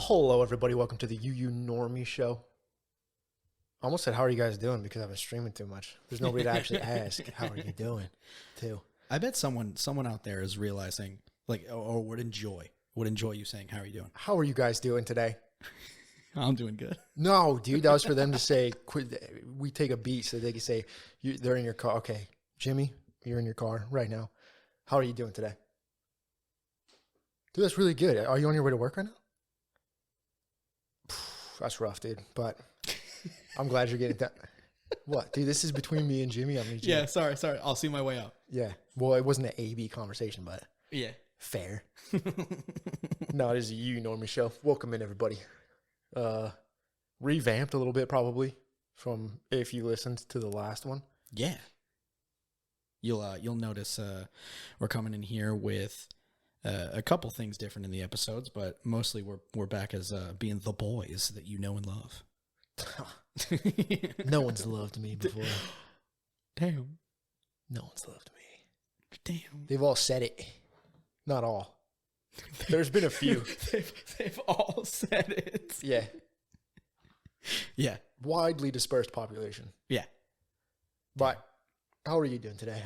Hello, everybody. Welcome to the YuYu Normie Show. I almost said, how are you guys doing? Because I've been streaming too much. There's nobody to actually ask, how are you doing, too? I bet someone out there is realizing, like, or would enjoy you saying, how are you doing? How are you guys doing today? I'm doing good. No, dude, that was for them to say, we take a beat so they can say, they're in your car. Okay, Jimmy, you're in your car right now. How are you doing today? Dude, that's really good. Are you on your way to work right now? That's rough, dude, but I'm glad you're getting that. What, dude, this is between me and Jimmy. Yeah, sorry. I'll see my way out. Yeah. Well, it wasn't an A-B conversation, but yeah, fair. No, it is a YuYu Normie Show. Welcome in, everybody. Revamped a little bit, probably, from if you listened to the last one. Yeah. You'll notice we're coming in here with a couple things different in the episodes, but mostly we're back as being the boys that you know and love. No one's loved me before. Damn. No one's loved me. Damn. They've all said it. Not all. There's been a few. they've all said it. Yeah. Yeah. Widely dispersed population. Yeah. But how are you doing today?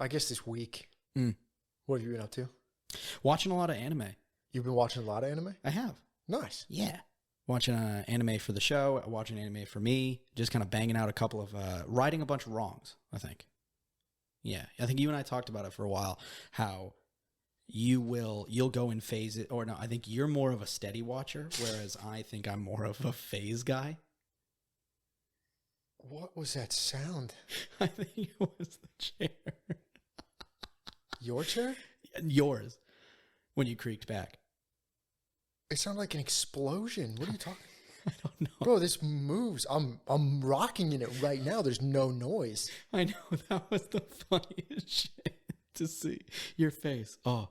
I guess this week. What have you been up to? Watching a lot of anime. You've been watching a lot of anime? I have. Nice. Yeah. Watching anime for the show, watching anime for me, just kind of banging out a couple of, righting a bunch of wrongs, I think. Yeah. I think you and I talked about it for a while, how you'll go in phases, or no, I think you're more of a steady watcher, whereas I think I'm more of a phase guy. What was that sound? I think it was the chair. Your chair? Yours, when you creaked back. It sounded like an explosion. What are you talking? I don't know. Bro, this moves. I'm rocking in it right now. There's no noise. I know. That was the funniest shit to see. Your face. Oh,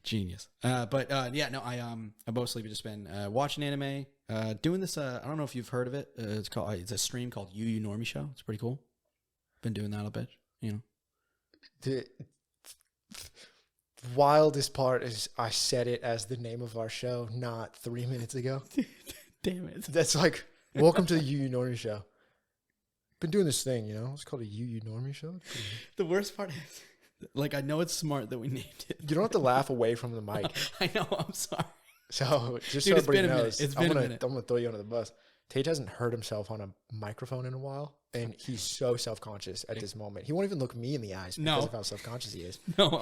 genius. Yeah, no, I mostly just been watching anime, doing this. I don't know if you've heard of it. It's a stream called YuYu Normie Show. It's pretty cool. Been doing that a bit, you know. The wildest part is I said it as the name of our show not 3 minutes ago. Damn it. That's like, welcome to the YuYu Normie Show. Been doing this thing, you know? It's called a YuYu Normie Show. The worst part is, like, I know it's smart that we named it. You don't have to laugh away from the mic. I know. I'm sorry. So, just Dude, so everybody knows, It's been a minute. I'm going to throw you under the bus. Tate hasn't heard himself on a microphone in a while, and he's so self-conscious at this moment. He won't even look me in the eyes because of how self-conscious he is. No,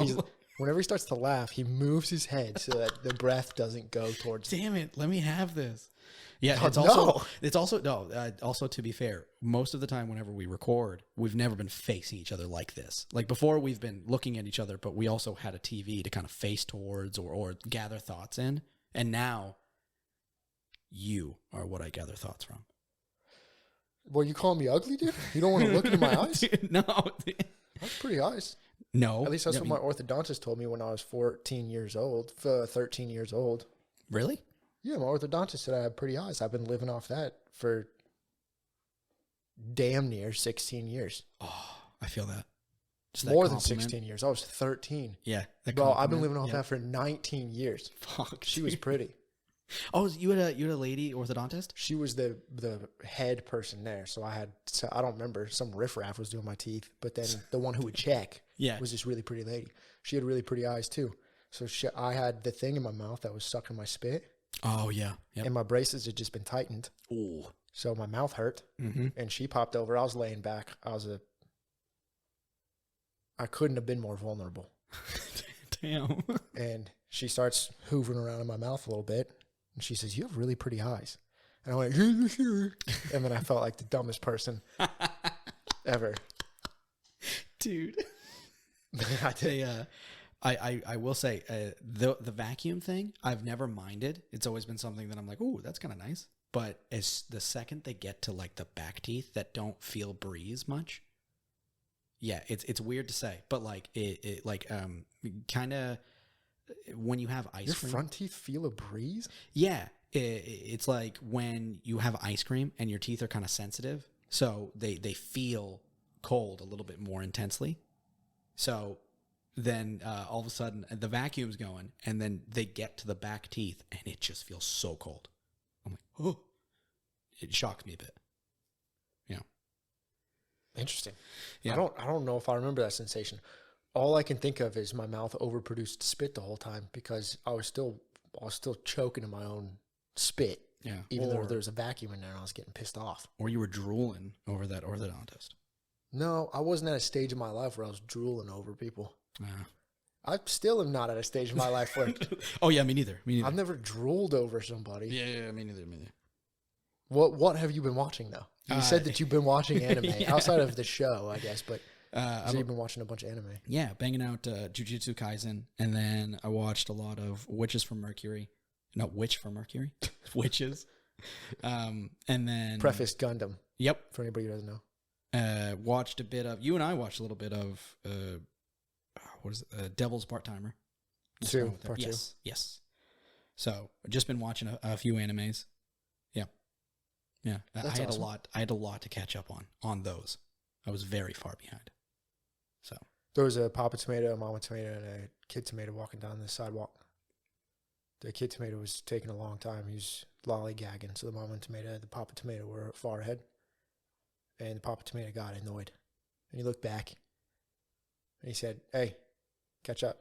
whenever he starts to laugh, he moves his head so that the breath doesn't go towards him. Damn it. Let me have this. Yeah, Oh, it's also to be fair, most of the time whenever we record, we've never been facing each other like this. Like before, we've been looking at each other, but we also had a TV to kind of face towards or gather thoughts in. And now you are what I gather thoughts from. Well, you calling me ugly, dude? You don't want to look into my eyes? No. That's pretty eyes. No. At least that's what my orthodontist told me when I was 13 years old. Really? Yeah, my orthodontist said I have pretty eyes. I've been living off that for damn near 16 years. Oh, I feel that. More than 16 years. I was 13. Yeah. Bro, I've been living off that for 19 years. Fuck. She was pretty. Oh, you had a lady orthodontist? She was the head person there. So I don't remember, some riffraff was doing my teeth. But then the one who would check was this really pretty lady. She had really pretty eyes too. So I had the thing in my mouth that was sucking my spit. Oh, yeah. Yep. And my braces had just been tightened. Ooh. So my mouth hurt. Mm-hmm. And she popped over. I was laying back. I couldn't have been more vulnerable. Damn. And she starts hoovering around in my mouth a little bit. And she says, "You have really pretty eyes." And I went, and then I felt like the dumbest person ever. Dude. I did. I will say, the vacuum thing, I've never minded. It's always been something that I'm like, ooh, that's kind of nice. But as the second they get to like the back teeth that don't feel breeze much, yeah, it's weird to say, but like it kind of when you have ice cream. Your front teeth feel a breeze? Yeah, it's like when you have ice cream and your teeth are kind of sensitive, so they feel cold a little bit more intensely. So then all of a sudden the vacuum's going, and then they get to the back teeth, and it just feels so cold. I'm like, oh, it shocks me a bit. Yeah. Interesting. Yeah. I don't know if I remember that sensation. All I can think of is my mouth overproduced spit the whole time because I was still choking in my own spit. Yeah. Even though there was a vacuum in there, and I was getting pissed off. Or you were drooling over that orthodontist. No, I wasn't at a stage in my life where I was drooling over people. Yeah. I still am not at a stage in my life where... Oh, yeah, me neither. I've never drooled over somebody. Yeah, me neither. What have you been watching, though? You said that you've been watching anime, outside of the show, I guess, but you've been watching a bunch of anime. Yeah, banging out Jujutsu Kaisen, and then I watched a lot of Witches from Mercury. No, Witch from Mercury? Witches. And then... Preface Gundam. Yep. For anybody who doesn't know. Watched a bit of... You and I watched a little bit of... what is it? Devil's Part-Timer. Part two. Yes. So, I've just been watching a few animes. Yeah. That's awesome. I had a lot to catch up on those. I was very far behind. So there was a Papa Tomato, a Mama Tomato, and a Kid Tomato walking down the sidewalk. The Kid Tomato was taking a long time. He was lollygagging. So the Mama Tomato and the Papa Tomato were far ahead. And the Papa Tomato got annoyed. And he looked back. And he said, "Hey, catch up."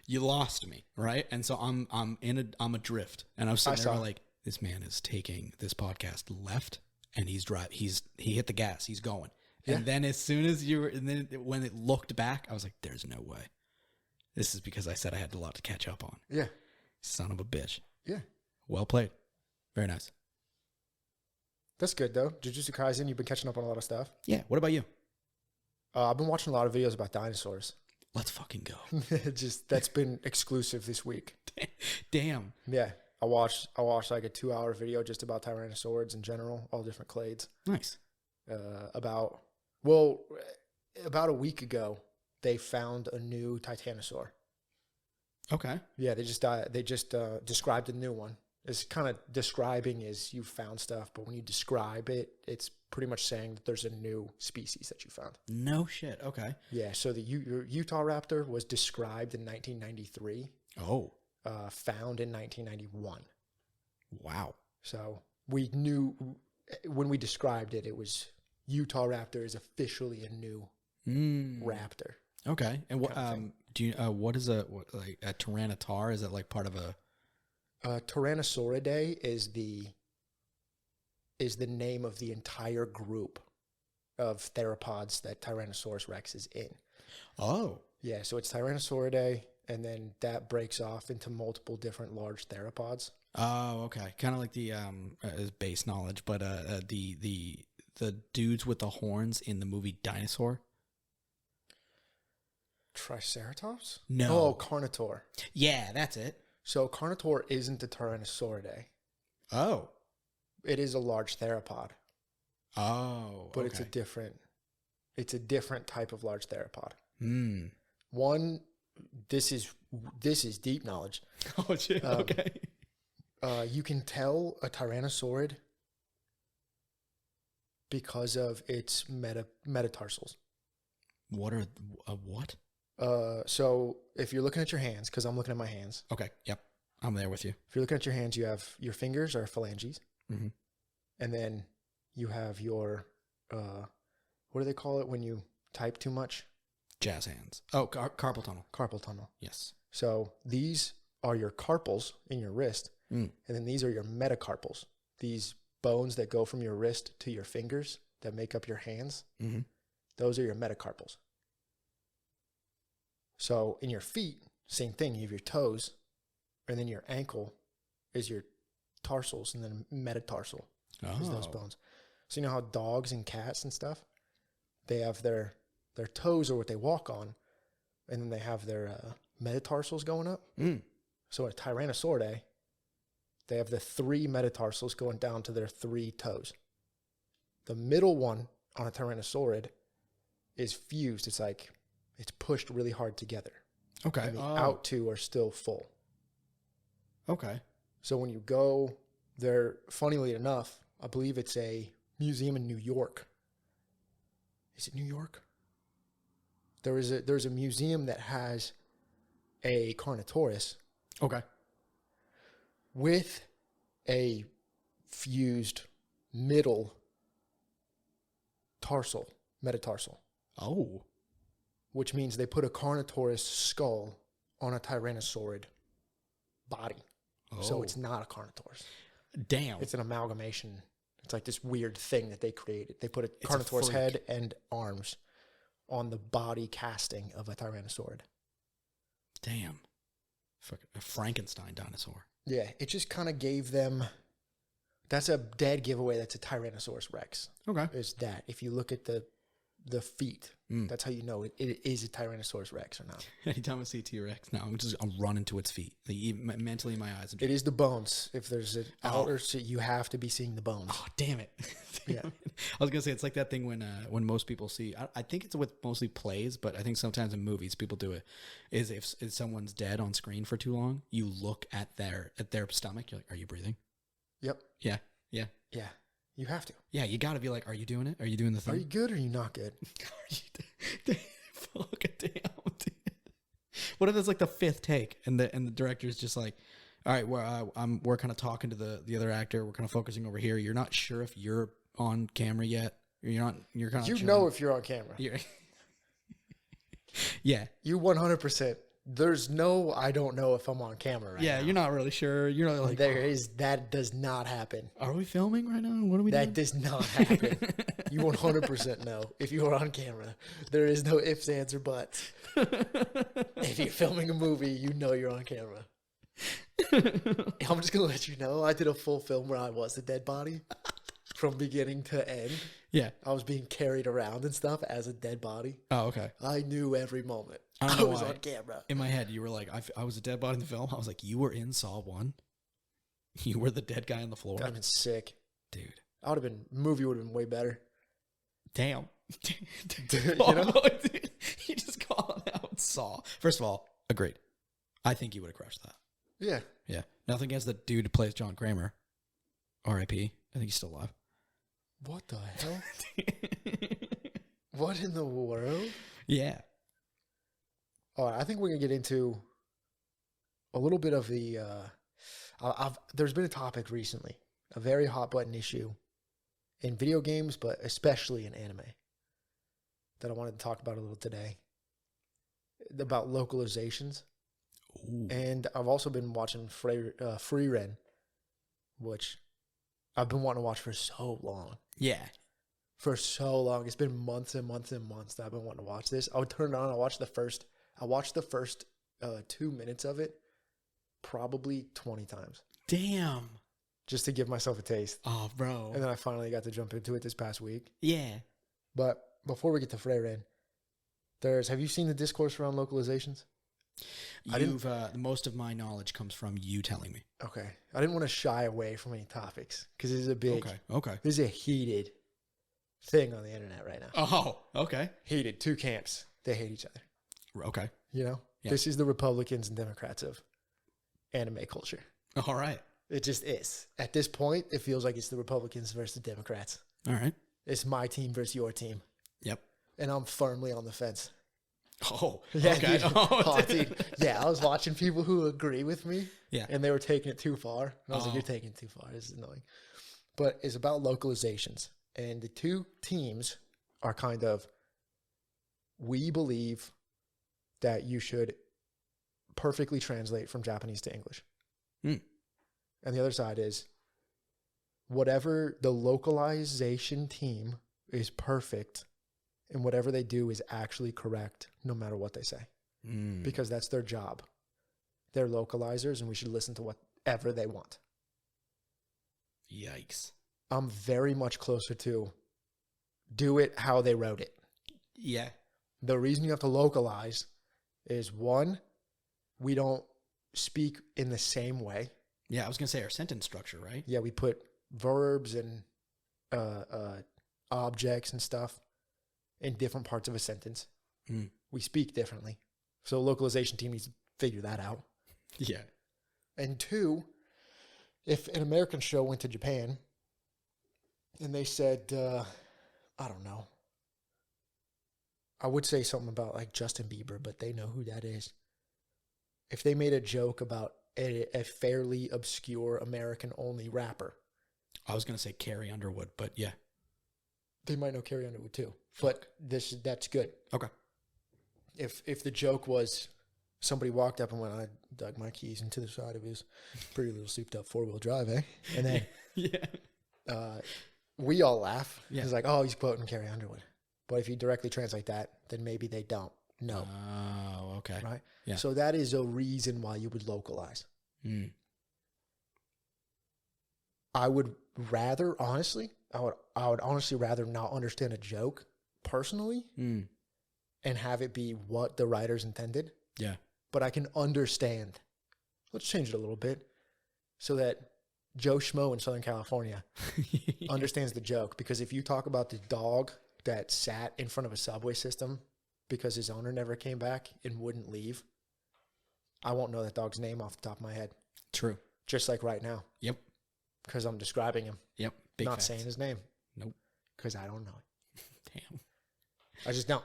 You lost me, right? And so I'm adrift, and I'm sitting there like, this man is taking this podcast left, and he hit the gas, he's going. Yeah. And then as soon as when it looked back, I was like, there's no way. This is because I said I had a lot to catch up on. Yeah. Son of a bitch. Yeah. Well played. Very nice. That's good though. Jujutsu Kaisen, you've been catching up on a lot of stuff. Yeah. What about you? I've been watching a lot of videos about dinosaurs. Let's fucking go. That's been exclusive this week. Damn. Yeah. I watched like a 2-hour video just about tyrannosaurs in general, all different clades. Nice. About a week ago, they found a new titanosaur. Okay. Yeah, they just described a new one. It's kind of describing is you found stuff, but when you describe it, it's pretty much saying that there's a new species that you found. No shit. Okay. Yeah. So the Utah raptor was described in 1993. Oh. Found in 1991. Wow. So we knew when we described it, it was Utah raptor is officially a new raptor. Okay. And what what is a Tyranitar? Is it like part of a? Tyrannosauridae is the name of the entire group of theropods that Tyrannosaurus Rex is in. Oh. Yeah, so it's Tyrannosauridae, and then that breaks off into multiple different large theropods. Oh, okay. Kind of like the base knowledge, but the dudes with the horns in the movie Dinosaur. Triceratops? No. Oh, Carnotaur. Yeah, that's it. So Carnotaur isn't a Tyrannosauridae. Oh. It is a large theropod. Oh. But okay. it's a different type of large theropod. One, this is deep knowledge. Oh shit. Okay. You can tell a tyrannosaurid because of its metatarsals. What are what? So if you're looking at your hands, because I'm looking at my hands. Okay. Yep. I'm there with you. If you're looking at your hands, you have your fingers are phalanges. Mm-hmm. And then you have your, what do they call it when you type too much? Jazz hands. Oh, carpal tunnel. Carpal tunnel. Yes. So these are your carpals in your wrist. And then these are your metacarpals. These bones that go from your wrist to your fingers that make up your hands. Mm-hmm. Those are your metacarpals. So in your feet, same thing. You have your toes, and then your ankle is your tarsals, and then metatarsal is those bones. So you know how dogs and cats and stuff, they have their toes are what they walk on, and then they have their metatarsals going up. So a Tyrannosauridae, they have the 3 metatarsals going down to their 3 toes. The middle one on a Tyrannosaurid is fused. It's like it's pushed really hard together. Okay. And the out 2 are still full. Okay. So when you go there, funnily enough, I believe it's a museum in New York. Is it New York? there's a museum that has a Carnotaurus. Okay. With a fused middle metatarsal. Oh. Which means they put a Carnotaurus skull on a Tyrannosaurid body. Oh. So it's not a Carnotaurus. Damn. It's an amalgamation. It's like this weird thing that they created. They put a Carnotaurus head and arms on the body casting of a Tyrannosaurid. Damn. Fucking a Frankenstein dinosaur. Yeah, it just kind of gave them... That's a dead giveaway. That's a Tyrannosaurus Rex. Okay. Is that. If you look at the feet, that's how you know it is a Tyrannosaurus Rex or not. Anytime I see T-Rex, no, I'm running to its feet. Mentally in my eyes. It is the bones. If there's an outer, you have to be seeing the bones. Oh, damn it. Yeah. I was going to say, it's like that thing when most people see, I think it's with mostly plays, but I think sometimes in movies people do it, is if someone's dead on screen for too long, you look at their stomach, you're like, are you breathing? Yep. Yeah. Yeah. Yeah. You have to. Yeah, you got to be like, are you doing it? Are you doing the thing? Are you good or are you not good? Fucking damn, dude. What if it's like the fifth take and the director's just like, all right, we're kind of talking to the other actor. We're kind of focusing over here. You're not sure if you're on camera yet. You're kind of. You know if you're on camera. Yeah. You 100%. There's no, I don't know if I'm on camera right now. Yeah, you're not really sure. You're not like... That does not happen. Are we filming right now? What are we doing? That does not happen. You 100% know if you are on camera. There is no ifs, ands, or buts. If you're filming a movie, you know you're on camera. I'm just going to let you know, I did a full film where I was the dead body from beginning to end. Yeah. I was being carried around and stuff as a dead body. Oh, okay. I knew every moment. I was on camera. In my head, you were like, I was a dead body in the film. I was like, you were in Saw 1? You were the dead guy on the floor? I'd have been sick. Dude. Movie would have been way better. Damn. Dude, you know? You just called out Saw. First of all, agreed. I think you would have crushed that. Yeah. Yeah. Nothing against the dude who plays John Kramer. R.I.P. I think he's still alive. What the hell? What in the world? Yeah. All right, I think we're going to get into a little bit of the... there's been a topic recently, a very hot button issue in video games, but especially in anime, that I wanted to talk about a little today, about localizations. Ooh. And I've also been watching Frieren, which I've been wanting to watch for so long. Yeah. For so long. It's been months and months and months that I've been wanting to watch this. I would turn it on. I watched the first 2 minutes of it probably 20 times. Damn. Just to give myself a taste. Oh, bro. And then I finally got to jump into it this past week. Yeah. But before we get to Frieren, have you seen the discourse around localizations? Most of my knowledge comes from you telling me. Okay. I didn't want to shy away from any topics because this is a big, okay. This is a heated thing on the internet right now. Oh, okay. Heated. Two camps. They hate each other. Okay. You know? Yeah. This is the Republicans and Democrats of anime culture. All right. It just is. At this point, it feels like it's the Republicans versus the Democrats. All right. It's my team versus your team. Yep. And I'm firmly on the fence. Oh, yeah, okay. Dude. Yeah, I was watching people who agree with me. Yeah. And they were taking it too far. And I was like, you're taking it too far. This is annoying. But it's about localizations. And the two teams are kind of, we believe that you should perfectly translate from Japanese to English. Mm. And the other side is, whatever the localization team is perfect, and whatever they do is actually correct, no matter what they say. Mm. Because that's their job. They're localizers, and we should listen to whatever they want. Yikes. I'm very much closer to do it how they wrote it. Yeah. The reason you have to localize is, one, we don't speak in the same way. Yeah, I was going to say our sentence structure, right? Yeah, we put verbs and objects and stuff in different parts of a sentence. Mm. We speak differently. So localization team needs to figure that out. Yeah. And two, if an American show went to Japan and they said, I don't know, I would say something about like Justin Bieber, but they know who that is. If they made a joke about a fairly obscure American-only rapper. I was going to say Carrie Underwood, but yeah. They might know Carrie Underwood too. But that's good. Okay. If the joke was somebody walked up and went, I dug my keys into the side of his pretty little souped up 4-wheel drive, eh? And then we all laugh. Yeah. It's like, oh, he's quoting Carrie Underwood. But if you directly translate that, then maybe they don't know. Oh, okay. Right? Yeah. So that is a reason why you would localize. Mm. I would rather, honestly, I would honestly rather not understand a joke personally and have it be what the writers intended. Yeah. But I can understand. Let's change it a little bit so that Joe Schmo in Southern California understands the joke. Because if you talk about the dog that sat in front of a subway system because his owner never came back and wouldn't leave, I won't know that dog's name off the top of my head. True. Just like right now. Yep. Because I'm describing him. Yep. Big not facts. Saying his name. Nope. Because I don't know it. Damn. I just don't.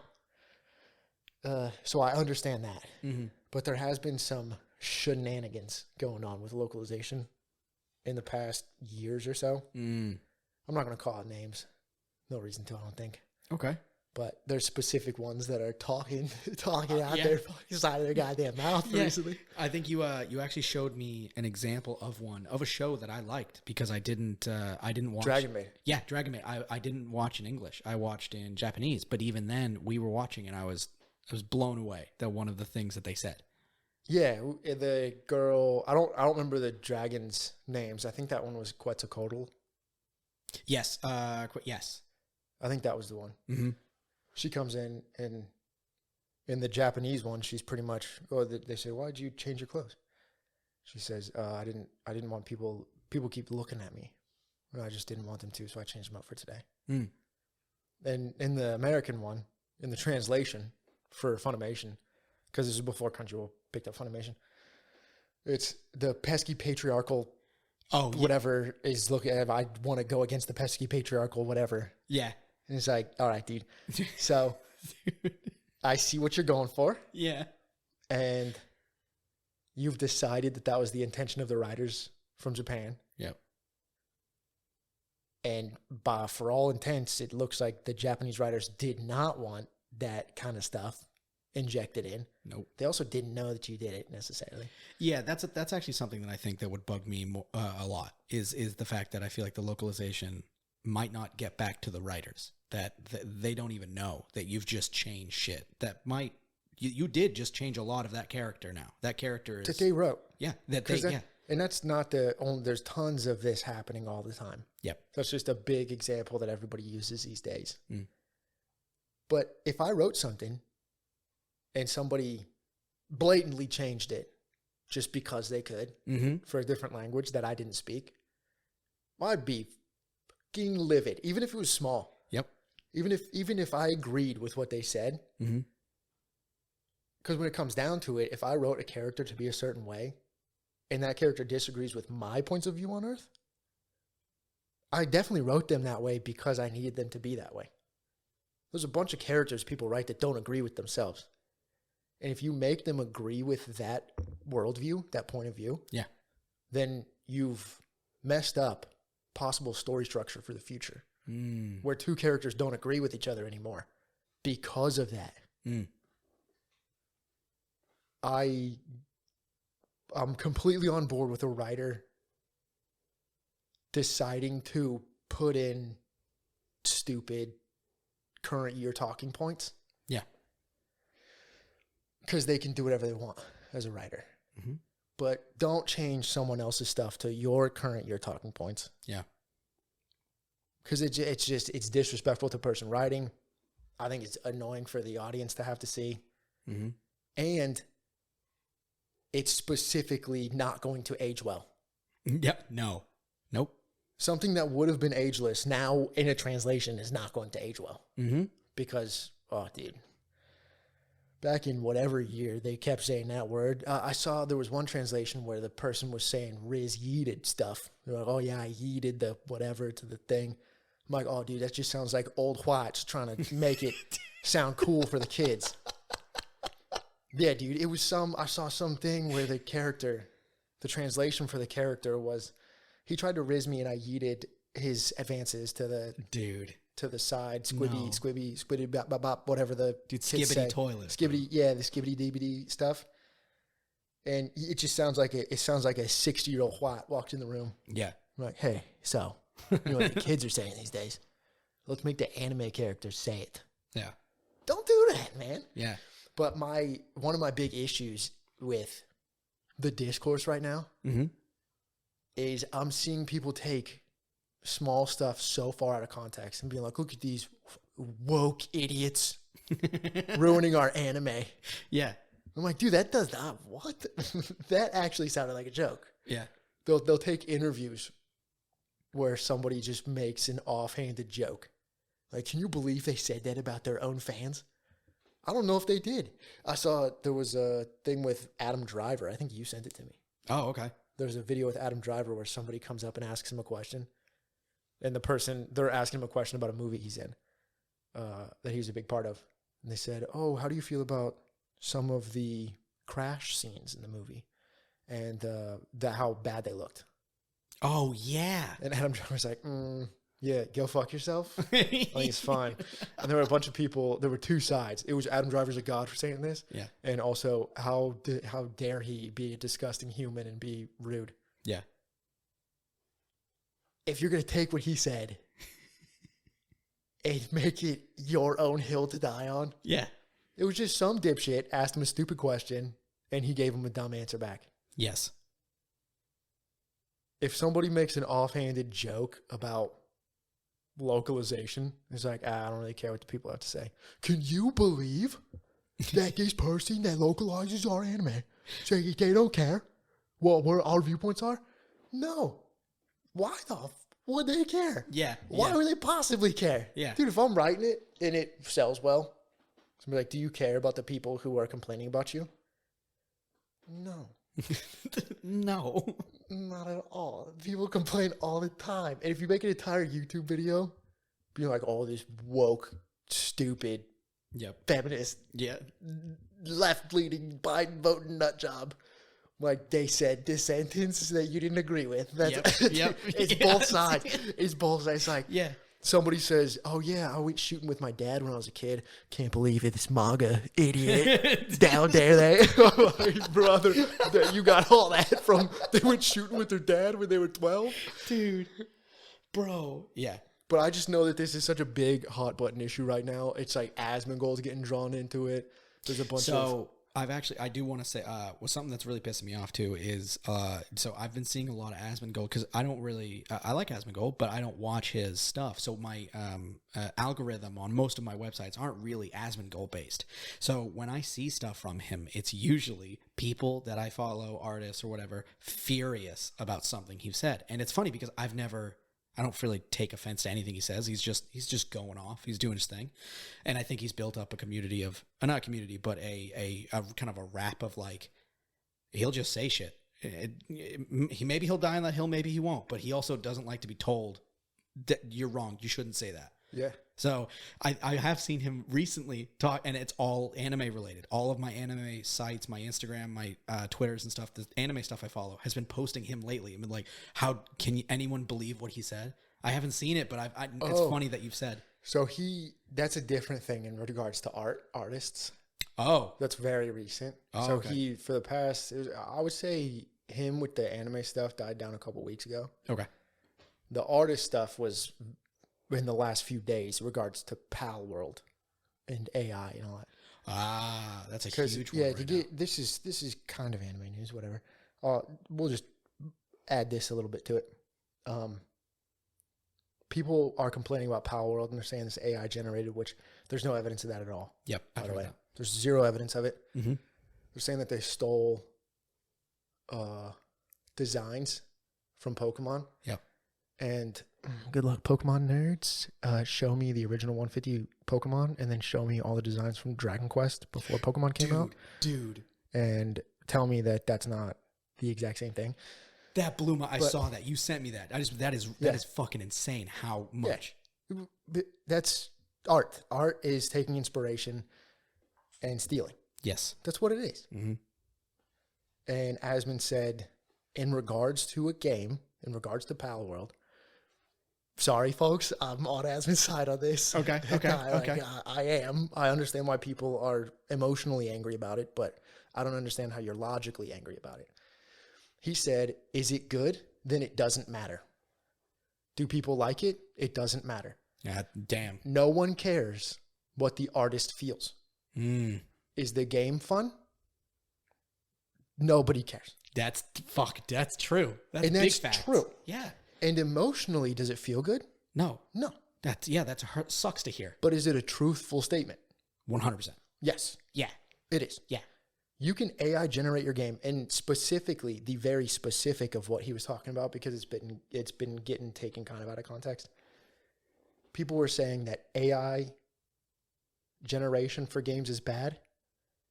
So I understand that. Mm-hmm. But there has been some shenanigans going on with localization in the past years or so. I'm not going to call out names. No reason to, I don't think. Okay. But there's specific ones that are talking out their fucking side of their goddamn mouth recently. I think you actually showed me an example of a show that I liked because I didn't watch Dragon Maid. Yeah, Dragon Maid. I didn't watch in English. I watched in Japanese. But even then, we were watching and I was blown away that one of the things that they said. Yeah, the girl. I don't remember the dragon's names. I think that one was Quetzalcoatl. Yes. Yes. I think that was the one. Mm-hmm. She comes in, and in the Japanese one, she's pretty much. Oh, they say, "Why'd you change your clothes?" She says, "I didn't want people keep looking at me. I just didn't want them to, so I changed them up for today." Mm. And in the American one, in the translation for Funimation, because this is before Crunchyroll picked up Funimation, it's the pesky patriarchal. Oh, whatever is looking at. I want to go against the pesky patriarchal whatever. Yeah. And it's like, all right, dude. So I see what you're going for. Yeah. And you've decided that was the intention of the writers from Japan. Yep. And for all intents, it looks like the Japanese writers did not want that kind of stuff injected in. Nope. They also didn't know that you did it necessarily. Yeah, that's actually something that I think that would bug me more, a lot is the fact that I feel like the localization might not get back to the writers, that they don't even know that you've just changed shit. That might you did just change a lot of that character now. That character is that they wrote. Yeah, and that's not the only. There's tons of this happening all the time. Yep. That's just a big example that everybody uses these days. Mm. But if I wrote something and somebody blatantly changed it just because they could for a different language that I didn't speak, I'd be fucking livid, even if it was small. Yep. Even if I agreed with what they said. Because when it comes down to it, if I wrote a character to be a certain way and that character disagrees with my points of view on Earth, I definitely wrote them that way because I needed them to be that way. There's a bunch of characters people write that don't agree with themselves. And if you make them agree with that worldview, that point of view, then you've messed up possible story structure for the future, where two characters don't agree with each other anymore because of that. I'm completely on board with a writer deciding to put in stupid current year talking points. Yeah. Because they can do whatever they want as a writer. But don't change someone else's stuff to your current year talking points. Yeah. Because it's disrespectful to the person writing. I think it's annoying for the audience to have to see. And it's specifically not going to age well. Yep. No. Nope. Something that would have been ageless now in a translation is not going to age well. Because, oh, dude. Back in whatever year, they kept saying that word. I saw there was one translation where the person was saying Riz yeeted stuff. They're like, oh, yeah, I yeeted the whatever to the thing. I'm like, oh, dude, that just sounds like old whites trying to make it sound cool for the kids. Yeah, dude, it was I saw something where the translation for the character was, he tried to riz me and I yeeted his advances to the side, squibby, bop, bop, bop, whatever the dude, skibbity toilet. Skibbity, yeah, the skibbity DBD stuff. And it just sounds like a 60-year-old white walked in the room. Yeah. I'm like, hey, so, you know what the kids are saying these days? Let's make the anime characters say it. Yeah. Don't do that, man. Yeah. But one of my big issues with the discourse right now is I'm seeing people take small stuff so far out of context and being like, look at these woke idiots ruining our anime. Yeah. I'm like, dude, that does not, what? That actually sounded like a joke. Yeah. They'll take interviews where somebody just makes an offhanded joke. Like, can you believe they said that about their own fans? I don't know if they did. I saw there was a thing with Adam Driver. I think you sent it to me. Oh, okay. There's a video with Adam Driver where somebody comes up and asks him a question. And they're asking him a question about a movie he's in that he was a big part of. And they said, oh, how do you feel about some of the crash scenes in the movie? And how bad they looked. Oh, yeah. And Adam Driver's like, yeah, go fuck yourself. I think it's fine. And there were a bunch of people. There were two sides. It was Adam Driver's a god for saying this. Yeah. And also, how dare he be a disgusting human and be rude? Yeah. If you're going to take what he said and make it your own hill to die on. Yeah. It was just some dipshit asked him a stupid question and he gave him a dumb answer back. Yes. If somebody makes an offhanded joke about localization, it's like, I don't really care what the people have to say. Can you believe that this person that localizes our anime say they don't care what our viewpoints are? No. Why would they care? Yeah. Why would they possibly care? Yeah. Dude, if I'm writing it and it sells well, it's gonna be like, do you care about the people who are complaining about you? No. No. Not at all. People complain all the time. And if you make an entire YouTube video being like, oh, this woke, stupid, feminist, left-leaning, Biden-voting nut job, like they said this sentence that you didn't agree with. That's, it's both sides. It's both sides. It's like, somebody says, oh, yeah, I went shooting with my dad when I was a kid. Can't believe it. This MAGA idiot down there. Like, brother, you got all that from they went shooting with their dad when they were 12? Dude. Bro. Yeah. But I just know that this is such a big hot button issue right now. It's like Asmongold's getting drawn into it. There's a bunch of... I do want to say, something that's really pissing me off too is, so I've been seeing a lot of Asmongold because I don't really, I like Asmongold, but I don't watch his stuff. So my algorithm on most of my websites aren't really Asmongold based. So when I see stuff from him, it's usually people that I follow, artists or whatever, furious about something he said. And it's funny because I don't really take offense to anything he says. He's just going off. He's doing his thing. And I think he's built up a community of, not a community, but a kind of a rap of like, he'll just say shit. Maybe he'll die on that hill, maybe he won't. But he also doesn't like to be told that you're wrong. You shouldn't say that. Yeah. So I have seen him recently talk, and it's all anime related. All of my anime sites, my Instagram, my Twitters and stuff, the anime stuff I follow has been posting him lately. I mean, like, how can anyone believe what he said? I haven't seen it, but it's funny that you've said. So that's a different thing in regards to artists. Oh. That's very recent. Oh, so okay. he, for the past, I would say him with the anime stuff died down a couple weeks ago. Okay. The artist stuff was in the last few days in regards to Pal World and AI and all that. Ah, that's a huge one. Yeah, this is kind of anime news, whatever. We'll just add this a little bit to it. People are complaining about Pal World and they're saying this AI generated, which there's no evidence of that at all. Yep. By the way, there's zero evidence of it. Mm-hmm. They're saying that they stole designs from Pokemon. Yep. And good luck, Pokemon nerds. Show me the original 150 Pokemon and then show me all the designs from Dragon Quest before Pokemon came out. Dude. And tell me that that's not the exact same thing. That blew my... I saw that. You sent me that. That is fucking insane how much. Yeah. That's Art. Art is taking inspiration and stealing. Yes. That's what it is. Mm-hmm. And Asmund said, in regards to a game, in regards to Pal World, sorry, folks, I'm on Asmund's side on this. Okay. I am. I understand why people are emotionally angry about it, but I don't understand how you're logically angry about it. He said, is it good? Then it doesn't matter. Do people like it? It doesn't matter. Yeah, damn. No one cares what the artist feels. Is the game fun? Nobody cares. That's true. That's and big that's facts. True. Yeah. And emotionally, does it feel good? No. No. That's sucks to hear. But is it a truthful statement? 100%. Yes. Yeah. It is. Yeah. You can AI generate your game, and specifically the very specific of what he was talking about, because it's been getting taken kind of out of context. People were saying that AI generation for games is bad,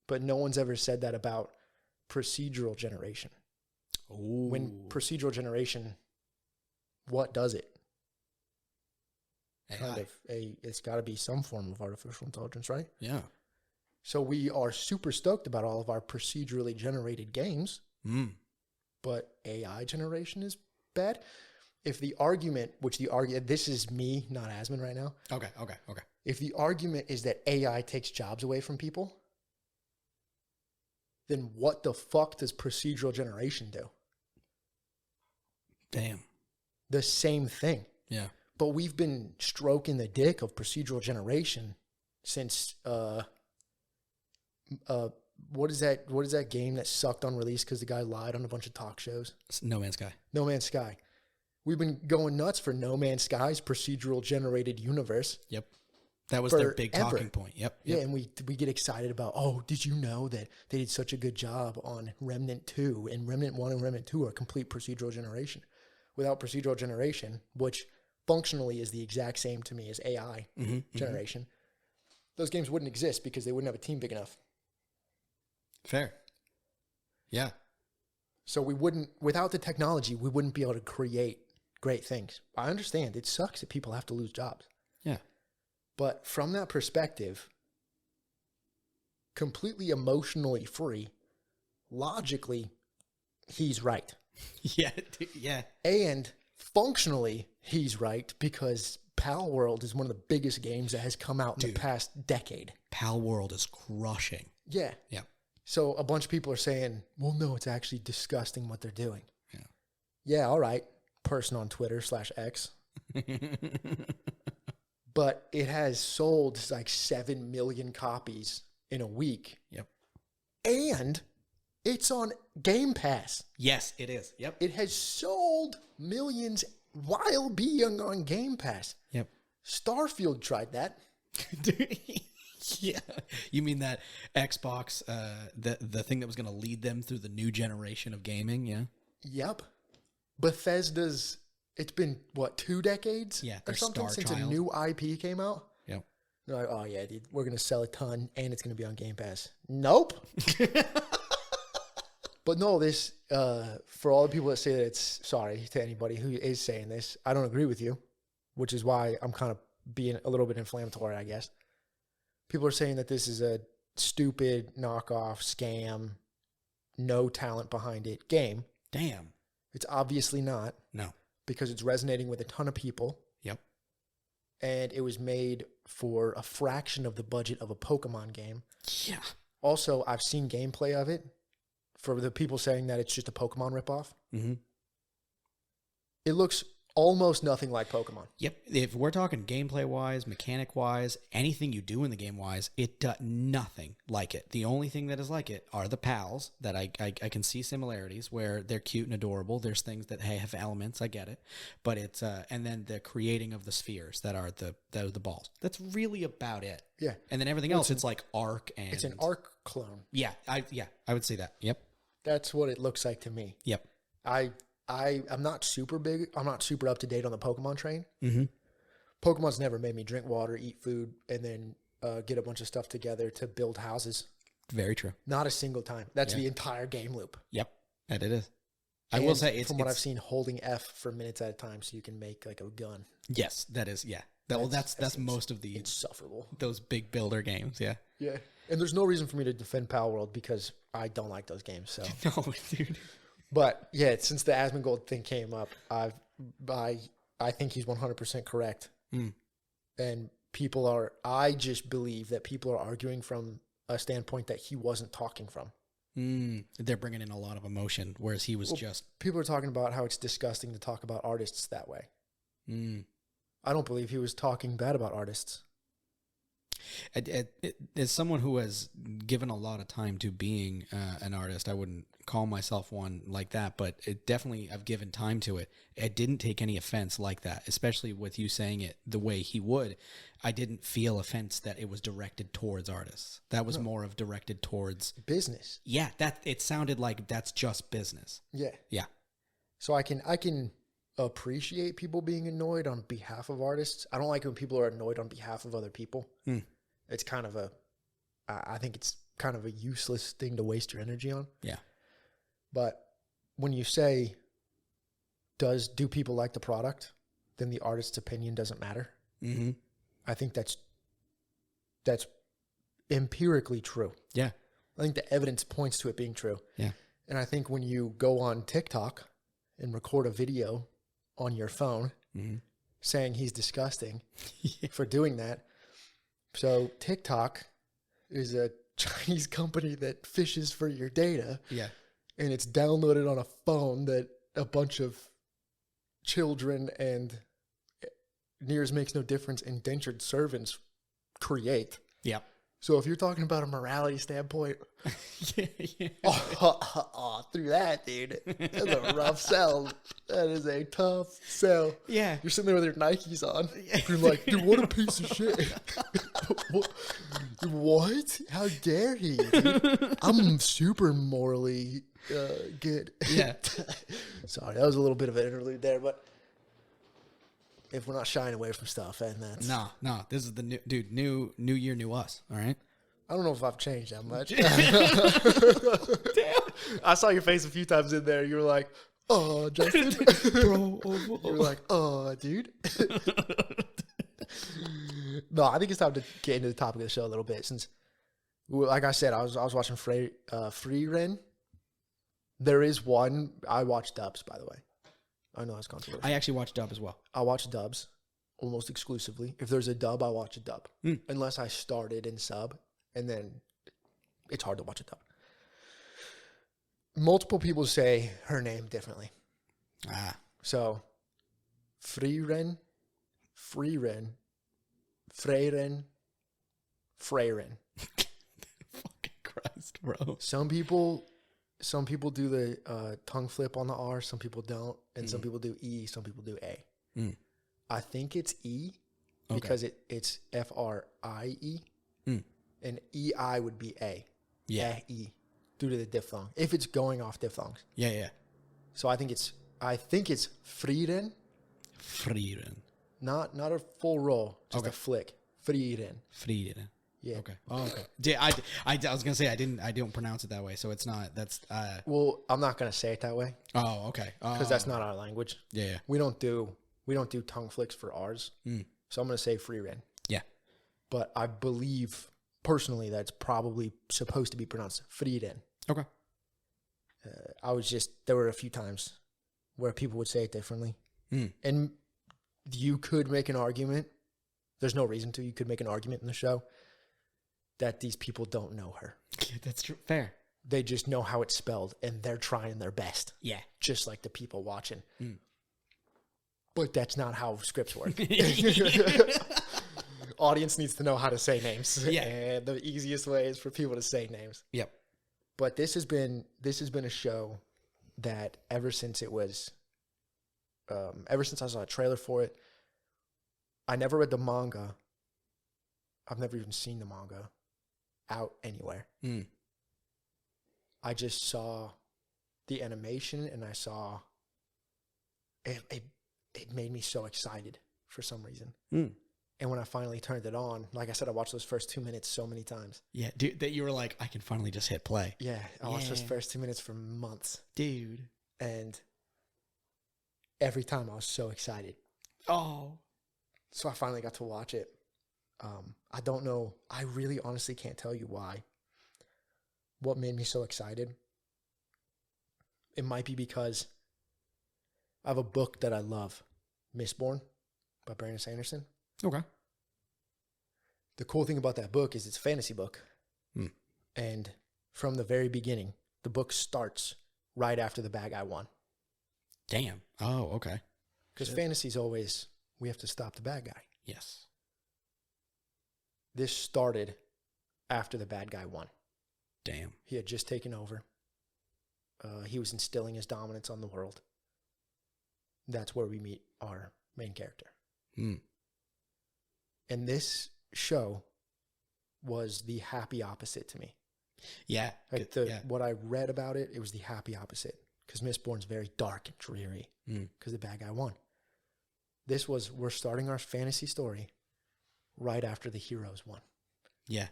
but no one's ever said that about procedural generation. Ooh. When procedural generation, what does it? It's got to be some form of artificial intelligence, right? Yeah. So we are super stoked about all of our procedurally generated games, but AI generation is bad. If the argument, this is me, not Asmund right now. Okay. If the argument is that AI takes jobs away from people, then what the fuck does procedural generation do? Damn. The same thing. Yeah. But we've been stroking the dick of procedural generation since what is that game that sucked on release because the guy lied on a bunch of talk shows? No Man's Sky. No Man's Sky. We've been going nuts for No Man's Sky's procedural generated universe. Yep. That was their big talking point. Yep. Yeah, and we get excited about, oh, did you know that they did such a good job on Remnant 2, and Remnant 1 and Remnant 2 are complete procedural generation. Without procedural generation, which functionally is the exact same to me as AI generation, those games wouldn't exist because they wouldn't have a team big enough. Fair. Yeah. So without the technology, we wouldn't be able to create great things. I understand it sucks that people have to lose jobs. Yeah. But from that perspective, completely emotionally free, logically, he's right. Yeah. Yeah. And functionally, he's right because Pal World is one of the biggest games that has come out in the past decade. Pal World is crushing. Yeah. Yeah. So a bunch of people are saying, well, no, it's actually disgusting what they're doing. Yeah. Yeah, all right. Person on Twitter /X. But it has sold like 7 million copies in a week. Yep. And it's on Game Pass. Yes, it is. Yep. It has sold millions while being on Game Pass. Yep. Starfield tried that. Yeah. You mean that Xbox, the thing that was going to lead them through the new generation of gaming? Yeah. Yep. Bethesda's, it's been, 2 decades? Yeah. Or something Star since Child. a new IP came out? Yep. They're like, oh, yeah, dude, we're going to sell a ton and it's going to be on Game Pass. Nope. But no, this, for all the people that say that it's, sorry to anybody who is saying this, I don't agree with you, which is why I'm kind of being a little bit inflammatory, I guess. People are saying that this is a stupid knockoff scam, no talent behind it game. Damn. It's obviously not. No. Because it's resonating with a ton of people. Yep. And it was made for a fraction of the budget of a Pokemon game. Yeah. Also, I've seen gameplay of it. For the people saying that it's just a Pokemon ripoff. Mm-hmm. It looks almost nothing like Pokemon. Yep. If we're talking gameplay-wise, mechanic-wise, anything you do in the game-wise, it does nothing like it. The only thing that is like it are the pals that I can see similarities where they're cute and adorable. There's things that have elements. I get it. But it's and then the creating of the spheres that are the balls. That's really about it. Yeah. And then everything else, it's like Arc and... It's an Arc clone. Yeah. I would say that. Yep. That's what it looks like to me. Yep. I'm not super big. I'm not super up to date on the Pokemon train. Mm-hmm. Pokemon's never made me drink water, eat food, and then get a bunch of stuff together to build houses. Very true. Not a single time. That's the entire game loop. Yep. That it is. And I will say from what I've seen, holding F for minutes at a time so you can make like a gun. Yes, that is. Yeah. That's most of the insufferable. Those big builder games, yeah. Yeah. And there's no reason for me to defend Pal World because I don't like those games. So no, dude. But yeah, since the Asmongold thing came up, I think he's 100% correct. And I just believe that people are arguing from a standpoint that he wasn't talking from. They're bringing in a lot of emotion, whereas he was just... People are talking about how it's disgusting to talk about artists that way. I don't believe he was talking bad about artists. As someone who has given a lot of time to being an artist, I wouldn't call myself one like that, but it definitely, I've given time to it. I didn't take any offense like that, especially with you saying it the way he would. I didn't feel offense that it was directed towards artists. That was more of directed towards business. Yeah, it sounded like that's just business. Yeah. So I can appreciate people being annoyed on behalf of artists. I don't like when people are annoyed on behalf of other people. It's kind of I think it's kind of a useless thing to waste your energy on. Yeah. But when you say, do people like the product? Then the artist's opinion doesn't matter. I think that's empirically true. Yeah. I think the evidence points to it being true. Yeah. And I think when you go on TikTok and record a video on your phone saying he's disgusting for doing that. So TikTok is a Chinese company that fishes for your data. Yeah. And it's downloaded on a phone that a bunch of children and, near as makes no difference, indentured servants create. Yeah. So if you're talking about a morality standpoint, through that, dude, that's a rough sell. That is a tough sell. Yeah. You're sitting there with your Nikes on. You're like, dude, what a piece of shit. What? How dare he? Dude? I'm super morally good. Yeah. Sorry, that was a little bit of an interlude there, but if we're not shying away from stuff, and that's... No, this is the new year, new us, all right? I don't know if I've changed that much. Damn. I saw your face a few times in there. You were like, oh, Justin. Bro. You were like, oh, dude. No, I think it's time to get into the topic of the show a little bit. Since, like I said, I was watching Frieren. There is one... I watch dubs, by the way. I know that's controversial. I actually watch dub as well. I watch dubs almost exclusively. If there's a dub, I watch a dub. Unless I started in sub, and then it's hard to watch a dub. Multiple people say her name differently. So, Frieren. Frieren. Frieren. Fucking Christ, bro. Some people do the tongue flip on the R. Some people don't. And some people do E. Some people do A. I think it's E because it's F-R-I-E. And E-I would be A. Yeah. E. Due to the diphthong. If it's going off diphthongs. Yeah. So I think it's Frieren. Frieren. Not a full roll. Just a flick. Frieren. Yeah. Okay. Oh, okay. Yeah, I was gonna say I don't pronounce it that way, so it's not. That's. Well, I'm not gonna say it that way. Oh, okay. Because that's not our language. Yeah. We don't do tongue flicks for ours. So I'm gonna say Frieren. Yeah. But I believe personally that's probably supposed to be pronounced Frieren. Okay. There were a few times where people would say it differently, and you could make an argument. There's no reason to. You could make an argument in the show that these people don't know her. Yeah, that's true. Fair. They just know how it's spelled, and they're trying their best. Yeah. Just like the people watching. But that's not how scripts work. Audience needs to know how to say names. Yeah. And the easiest way is for people to say names. Yep. But this has been a show that ever since I saw a trailer for it, I never read the manga. I've never even seen the manga out anywhere. I just saw the animation, and I saw it made me so excited for some reason. And when I finally turned it on, like I said, I watched those first 2 minutes so many times. Yeah, dude, that you were like, I can finally just hit play. Yeah, I watched those first 2 minutes for months. Dude. And every time I was so excited. Oh. So I finally got to watch it. I don't know. I really honestly can't tell you why. What made me so excited? It might be because I have a book that I love, Mistborn by Brandon Sanderson. Okay. The cool thing about that book is it's a fantasy book. And from the very beginning, the book starts right after the bad guy won. Damn. Oh, okay. Because fantasy's always, we have to stop the bad guy. Yes. This started after the bad guy won. Damn. He had just taken over. He was instilling his dominance on the world. That's where we meet our main character. And this show was the happy opposite to me. Yeah. Like what I read about it, it was the happy opposite. Because Mistborn's very dark and dreary. Because the bad guy won. This was, we're starting our fantasy story right after the heroes won. Yeah.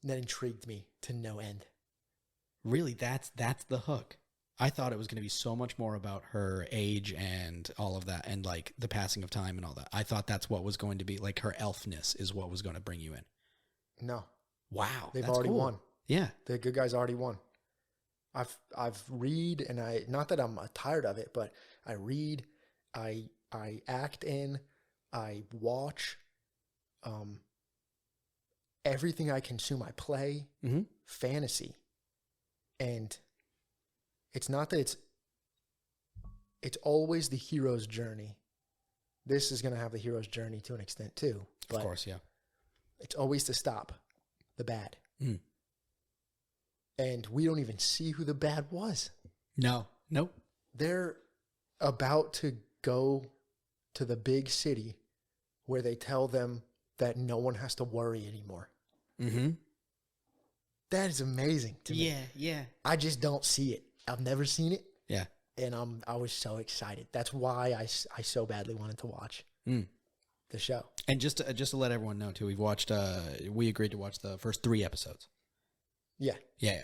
And that intrigued me to no end. Really, that's the hook. I thought it was going to be so much more about her age and all of that, and like the passing of time and all that. I thought that's what was going to be, like her elfness is what was going to bring you in. No. Wow. They've already won. Yeah. The good guys already won. I've read, and I, not that I'm tired of it, but I read, I act in, I watch, everything I consume, I play, fantasy. And it's not that it's always the hero's journey. This is going to have the hero's journey to an extent too. But of course, yeah. It's always to stop the bad. And we don't even see who the bad was. No. Nope. They're about to go to the big city where they tell them that no one has to worry anymore. That is amazing to me. Yeah. I just don't see it. I've never seen it. Yeah. And I was so excited. That's why I so badly wanted to watch the show. And just to let everyone know too, we agreed to watch the first 3 episodes. Yeah.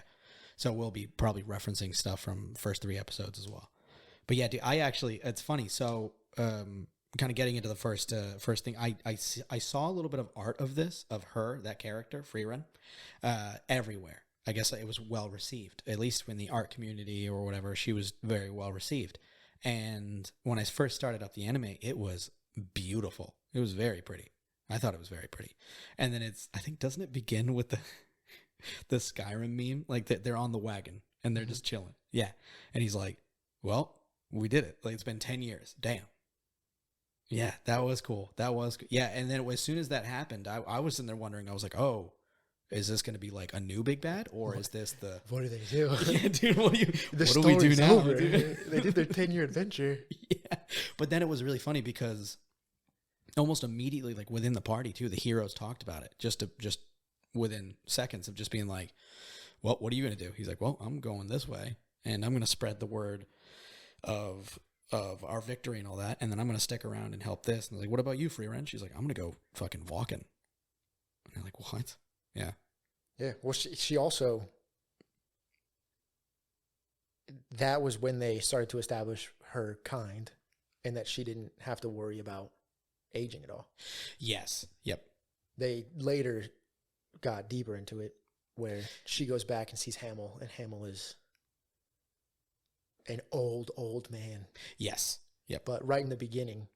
So we'll be probably referencing stuff from first 3 episodes as well. But yeah, dude, it's funny. So, kind of getting into the first thing, I saw a little bit of art of her, that character, Frieren, everywhere. I guess it was well received, at least in the art community or whatever. She was very well received. And when I first started up the anime, it was beautiful. It was very pretty. I thought it was very pretty. And then doesn't it begin with the Skyrim meme? Like they're on the wagon and they're just chilling. Yeah. And he's like, well, we did it. Like it's been 10 years. Damn. Yeah, that was cool. Yeah. And then as soon as that happened, I was in there wondering, I was like, oh, is this going to be like a new big bad, or is this the... What do they do? Yeah, dude, what do we do now? Dude? They did their 10-year adventure. Yeah. But then it was really funny because almost immediately, like within the party too, the heroes talked about it just within seconds of just being like, well, what are you going to do? He's like, well, I'm going this way and I'm going to spread the word of our victory and all that. And then I'm going to stick around and help this. And I was like, what about you, Frieren? She's like, I'm going to go fucking walking. And they're like, what? Yeah. Yeah. Well, she also, that was when they started to establish her kind and that she didn't have to worry about aging at all. Yes. Yep. They later got deeper into it where she goes back and sees Hamill, and Hamill is an old man. Yes. Yep. But right in the beginning,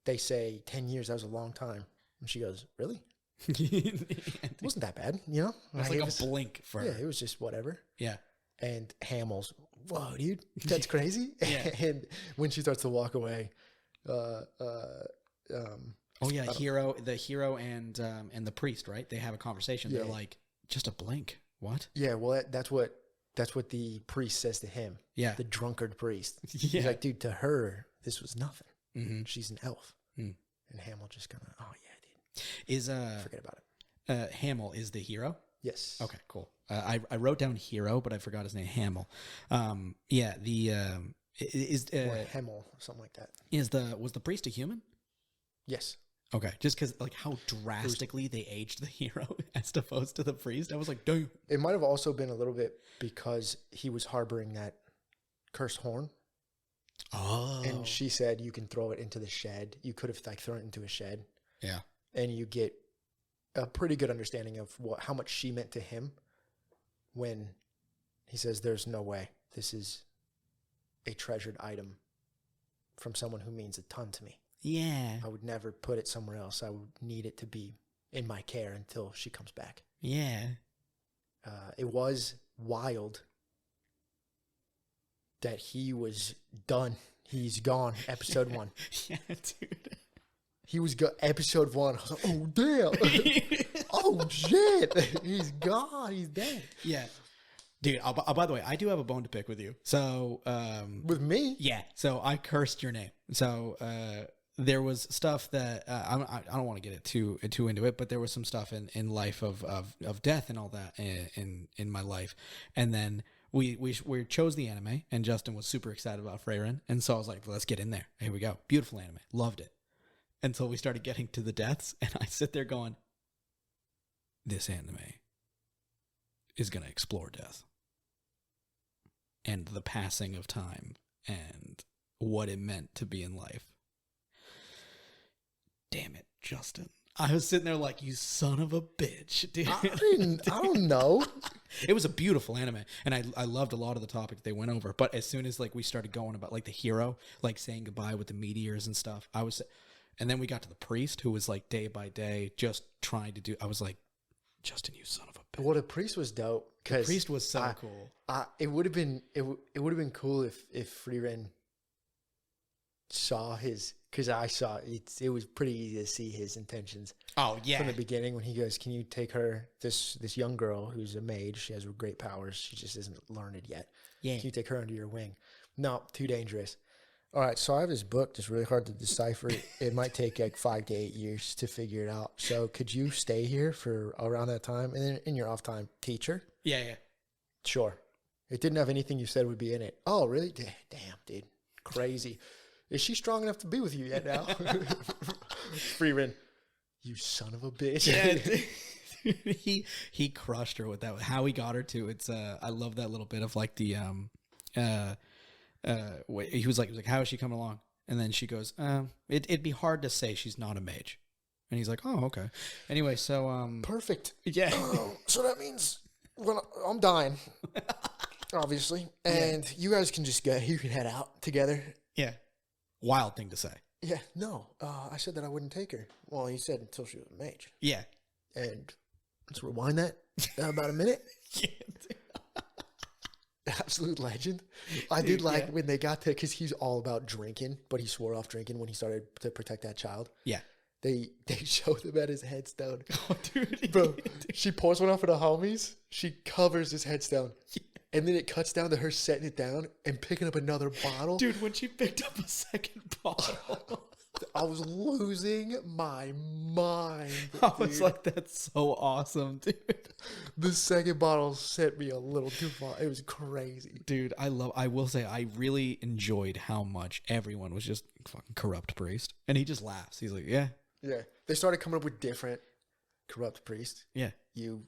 they say 10 years, that was a long time. And she goes, really? It wasn't that bad, you know? It was like a blink for her. Yeah, it was just whatever. Yeah. And Hamill's, whoa, dude, that's crazy. Yeah. And when she starts to walk away, oh yeah, the hero and the priest, right? They have a conversation. Yeah. They're like, just a blink. What? Yeah, well, that's what the priest says to him. Yeah. The drunkard priest. Yeah. He's like, dude, to her, this was nothing. Mm-hmm. She's an elf. And Hamill just kind of, oh yeah, dude. Forget about it. Hamill is the hero? Yes. Okay, cool. I wrote down hero, but I forgot his name. Hamill. Yeah, or Hamill, something like that. Was the priest a human? Yes. Okay, just because like how drastically they aged the hero as opposed to the priest, I was like, damn. It might have also been a little bit because he was harboring that cursed horn. Oh. And she said you can throw it into the shed. You could have like thrown it into a shed. Yeah. And you get a pretty good understanding of how much she meant to him when he says, there's no way. This is a treasured item from someone who means a ton to me. Yeah. I would never put it somewhere else. I would need it to be in my care until she comes back. Yeah. It was wild that he was done. He's gone. Episode 1. Yeah, dude. He was episode 1. I was like, oh, damn. Oh, shit. He's gone. He's dead. Yeah. Dude, by the way, I do have a bone to pick with you. So, with me? Yeah. So I cursed your name. So, there was stuff that I don't want to get it too into it, but there was some stuff in life of death and all that in my life, and then we chose the anime, and Justin was super excited about Frieren, and so I was like, let's get in there. Here we go, beautiful anime, loved it, until we started getting to the deaths, and I sit there going, this anime is gonna explore death and the passing of time and what it meant to be in life. Damn it, Justin. I was sitting there like, you son of a bitch, dude. I don't know. It was a beautiful anime, and I loved a lot of the topics they went over. But as soon as like we started going about like the hero, like saying goodbye with the meteors and stuff, and then we got to the priest who was like day by day just trying to do. I was like, Justin, you son of a bitch. Well, the priest was dope. The priest was so cool. It would have been cool if Frieren saw his. Because I saw it was pretty easy to see his intentions. Oh yeah, from the beginning when he goes, "Can you take her, this young girl who's a mage? She has great powers. She just isn't learned yet. Yeah, can you take her under your wing?" No, too dangerous. All right, so I have this book that's really hard to decipher. It might take like 5 to 8 years to figure it out. So could you stay here for around that time, and then in your off time, teach her? Yeah. Sure. It didn't have anything you said would be in it. Oh, really? Damn, dude, crazy. Is she strong enough to be with you yet now? Frieren, you son of a bitch. Yeah, he crushed her with that. How he got her to, it's I love that little bit of like the he was like, how is she coming along? And then she goes, it'd be hard to say she's not a mage. And he's like, oh, okay. Anyway, so perfect. Yeah. So that means I'm dying, obviously. And you guys can just go, you can head out together. Yeah. Wild thing to say. Yeah, no. I said that I wouldn't take her. Well, he said until she was a mage. Yeah. And let's rewind that about a minute. Yeah. Absolute legend. I did like when they got to, because he's all about drinking, but he swore off drinking when he started to protect that child. Yeah. They showed him at his headstone. Oh, dude. Bro, she pours one out for the homies. She covers his headstone. Yeah. And then it cuts down to her setting it down and picking up another bottle. Dude, when she picked up a second bottle, I was losing my mind. I was like, that's so awesome, dude. The second bottle sent me a little too far. It was crazy. Dude, I will say, I really enjoyed how much everyone was just fucking corrupt priest. And he just laughs. He's like, yeah. Yeah. They started coming up with different corrupt priests. Yeah. You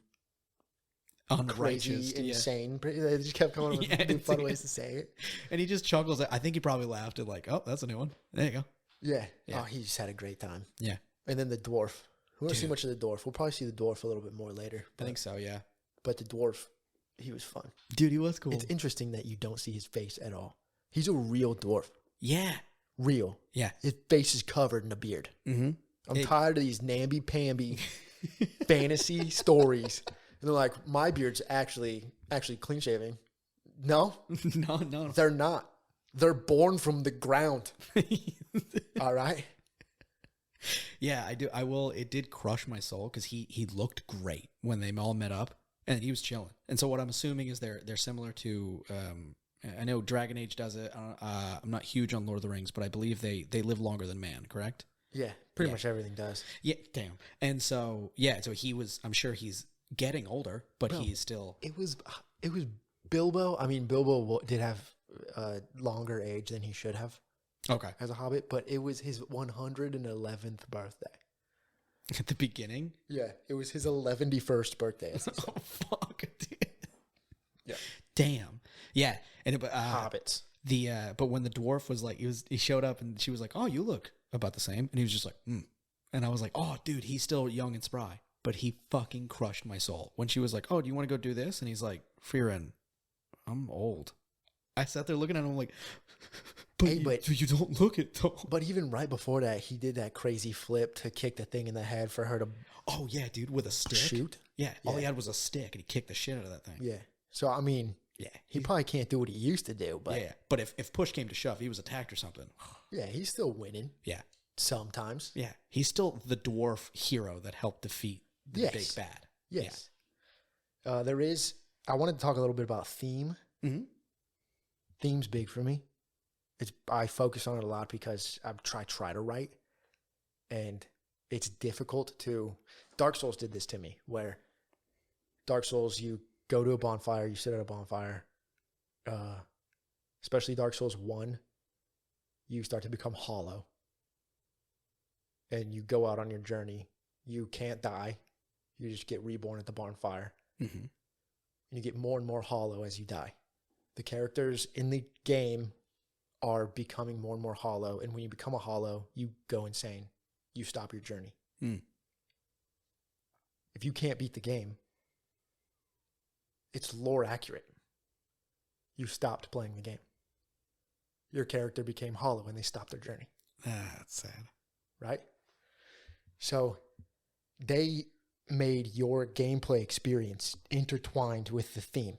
unrighteous, crazy, insane. They just kept coming up with new fun ways to say it. And he just chuckles. I think he probably laughed at like, oh, that's a new one. There you go. Yeah. Oh, he just had a great time. Yeah. And then the dwarf. We won't see much of the dwarf. We'll probably see the dwarf a little bit more later. I think so, yeah. But the dwarf, he was fun. Dude, he was cool. It's interesting that you don't see his face at all. He's a real dwarf. Yeah. Real. Yeah. His face is covered in a beard. Mm-hmm. I'm tired of these namby-pamby fantasy stories. And they're like, my beard's actually clean shaving. No. No. They're not. They're born from the ground. All right. Yeah, I do. I will. It did crush my soul because he looked great when they all met up and he was chilling. And so what I'm assuming is they're similar to. I know Dragon Age does it. I'm not huge on Lord of the Rings, but I believe they live longer than man. Correct? Yeah, pretty much everything does. Yeah, damn. And so so he was. I'm sure he's getting older, but he's still. It was Bilbo. I mean, Bilbo did have longer age than he should have. Okay. As a hobbit, but it was his 111th birthday. At the beginning? Yeah, it was his 111st birthday. Oh, fuck, dude. Yeah. Damn. Yeah. And hobbits. But when the dwarf was like, he showed up and she was like, "Oh, you look about the same," and he was just like, and I was like, "Oh, dude, he's still young and spry." But he fucking crushed my soul when she was like, "Oh, do you want to go do this?" And he's like, "Frieren, I'm old." I sat there looking at him like, but you don't look it though. But even right before that, he did that crazy flip to kick the thing in the head for her to. Oh yeah, dude, with a stick. Shoot. Yeah, all he had was a stick, and he kicked the shit out of that thing. Yeah. So I mean, yeah, he probably can't do what he used to do, but yeah. But if push came to shove, he was attacked or something. Yeah, he's still winning. Yeah. Sometimes. Yeah, he's still the dwarf hero that helped defeat the big bad. Yes. Yeah. I wanted to talk a little bit about theme. Mm-hmm. Theme's big for me. I focus on it a lot because I try to write, and it's difficult to. Dark Souls did this to me, where Dark Souls, you go to a bonfire, you sit at a bonfire, especially Dark Souls 1, you start to become hollow, and you go out on your journey. You can't die. You just get reborn at the bonfire, mm-hmm. and you get more and more hollow as you die. The characters in the game are becoming more and more hollow, and when you become a hollow, you go insane. You stop your journey. If you can't beat the game, it's lore accurate. You stopped playing the game. Your character became hollow and they stopped their journey. That's sad. Right? So they made your gameplay experience intertwined with the theme.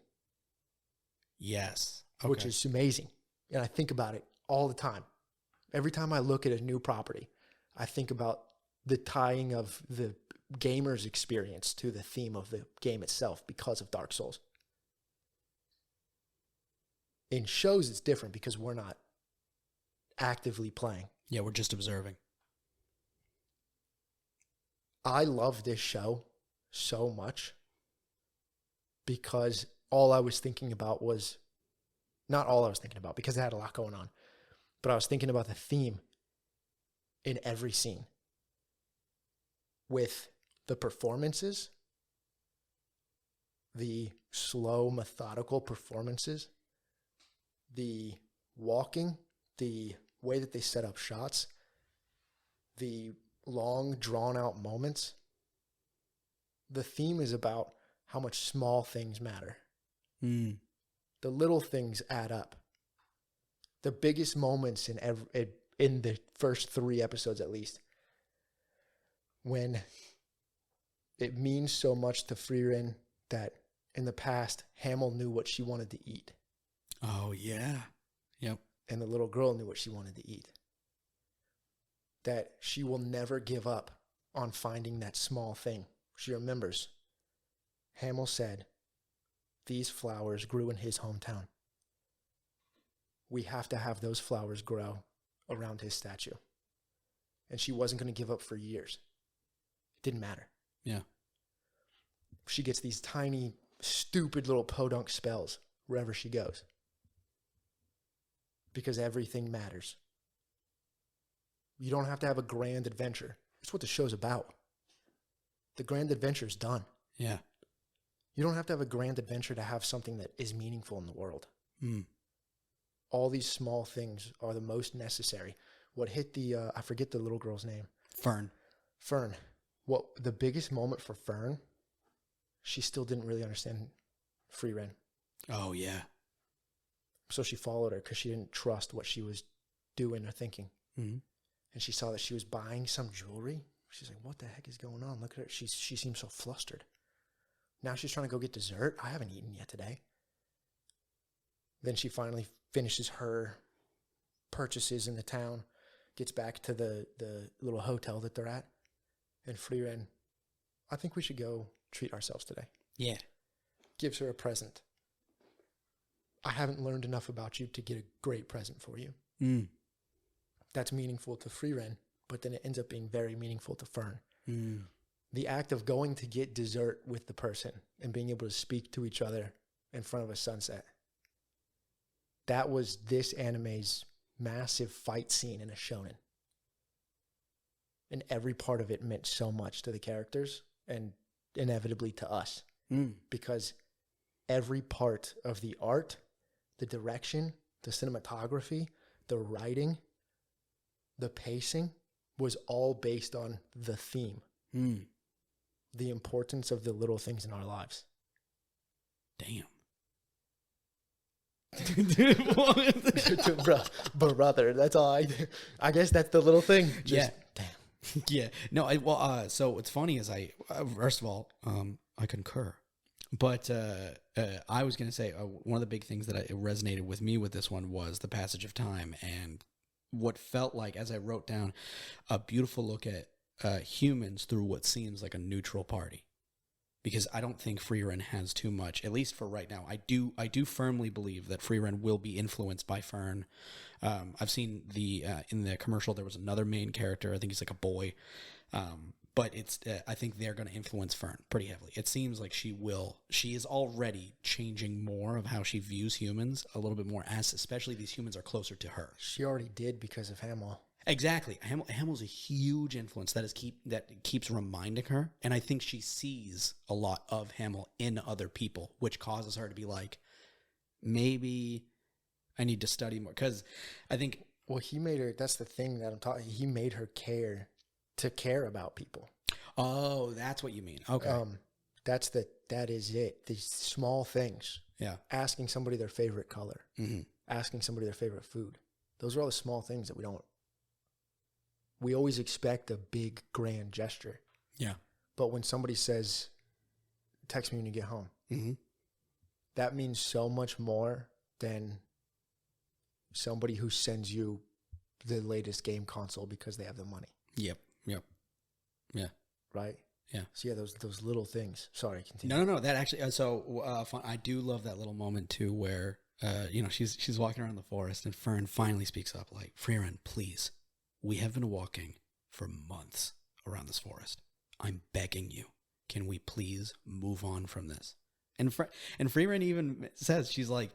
Yes. Okay. Which is amazing. And I think about it all the time. Every time I look at a new property, I think about the tying of the gamer's experience to the theme of the game itself because of Dark Souls. In shows, it's different because we're not actively playing. Yeah, we're just observing. I love this show so much because all I was thinking about was, not all I was thinking about because it had a lot going on, but I was thinking about the theme in every scene with the performances, the slow, methodical performances, the walking, the way that they set up shots, the long, drawn-out moments. The theme is about how much small things matter. The little things add up. The biggest moments in the first 3 episodes, at least, when it means so much to Frieren that in the past, Hamel knew what she wanted to eat. Oh, yeah. Yep. And the little girl knew what she wanted to eat. That she will never give up on finding that small thing. She remembers. Hamel said, these flowers grew in his hometown. We have to have those flowers grow around his statue. And she wasn't going to give up for years. It didn't matter. Yeah. She gets these tiny, stupid little podunk spells wherever she goes. Because everything matters. You don't have to have a grand adventure. That's what the show's about. The grand adventure is done. Yeah. You don't have to have a grand adventure to have something that is meaningful in the world. All these small things are the most necessary. What hit the, I forget the little girl's name. Fern. What the biggest moment for Fern, she still didn't really understand Frieren. Oh, yeah. So she followed her because she didn't trust what she was doing or thinking. Mm-hmm. And she saw that she was buying some jewelry. She's like, what the heck is going on? Look at her. She seems so flustered. Now she's trying to go get dessert. I haven't eaten yet today. Then she finally finishes her purchases in the town, gets back to the little hotel that they're at. And Frieren, I think we should go treat ourselves today. Yeah. Gives her a present. I haven't learned enough about you to get a great present for you. That's meaningful to Frieren, but then it ends up being very meaningful to Fern. The act of going to get dessert with the person and being able to speak to each other in front of a sunset. That was this anime's massive fight scene in a shonen. And every part of it meant so much to the characters and inevitably to us. Because every part of the art, the direction, the cinematography, the writing, the pacing was all based on the theme. The importance of the little things in our lives. Damn. Brother, that's all I guess that's the little thing. Just, damn. Yeah. No, so what's funny is first of all, I concur. But I was going to say one of the big things that resonated with me with this one was the passage of time and what felt like, as I wrote down, a beautiful look at humans through what seems like a neutral party. Because I don't think Frieren has too much, at least for right now. I do firmly believe that Frieren will be influenced by Fern. I've seen in the commercial there was another main character. I think he's like a boy, but I think they're going to influence Fern pretty heavily. It seems like she is already changing more of how she views humans a little bit more, as especially these humans are closer to her. She already did because of Hamill. Exactly. Hamill's a huge influence that keeps reminding her. And I think she sees a lot of Hamill in other people, which causes her to be like, maybe I need to study more. Because I think... Well, he made her... That's the thing that I'm talking... He made her care about people. Oh, that's what you mean. Okay. That is it. These small things. Yeah. Asking somebody their favorite color. Mm-hmm. Asking somebody their favorite food. Those are all the small things that we don't... We always expect a big, grand gesture. Yeah. But when somebody says, text me when you get home, that means so much more than somebody who sends you the latest game console because they have the money. Yep. Yeah. Right? Yeah. So, yeah, those little things. Sorry, continue. No. That actually, fun. I do love that little moment, too, where, she's walking around the forest and Fern finally speaks up like, Frieren, please. We have been walking for months around this forest. I'm begging you. Can we please move on from this? And Frieren even says, she's like,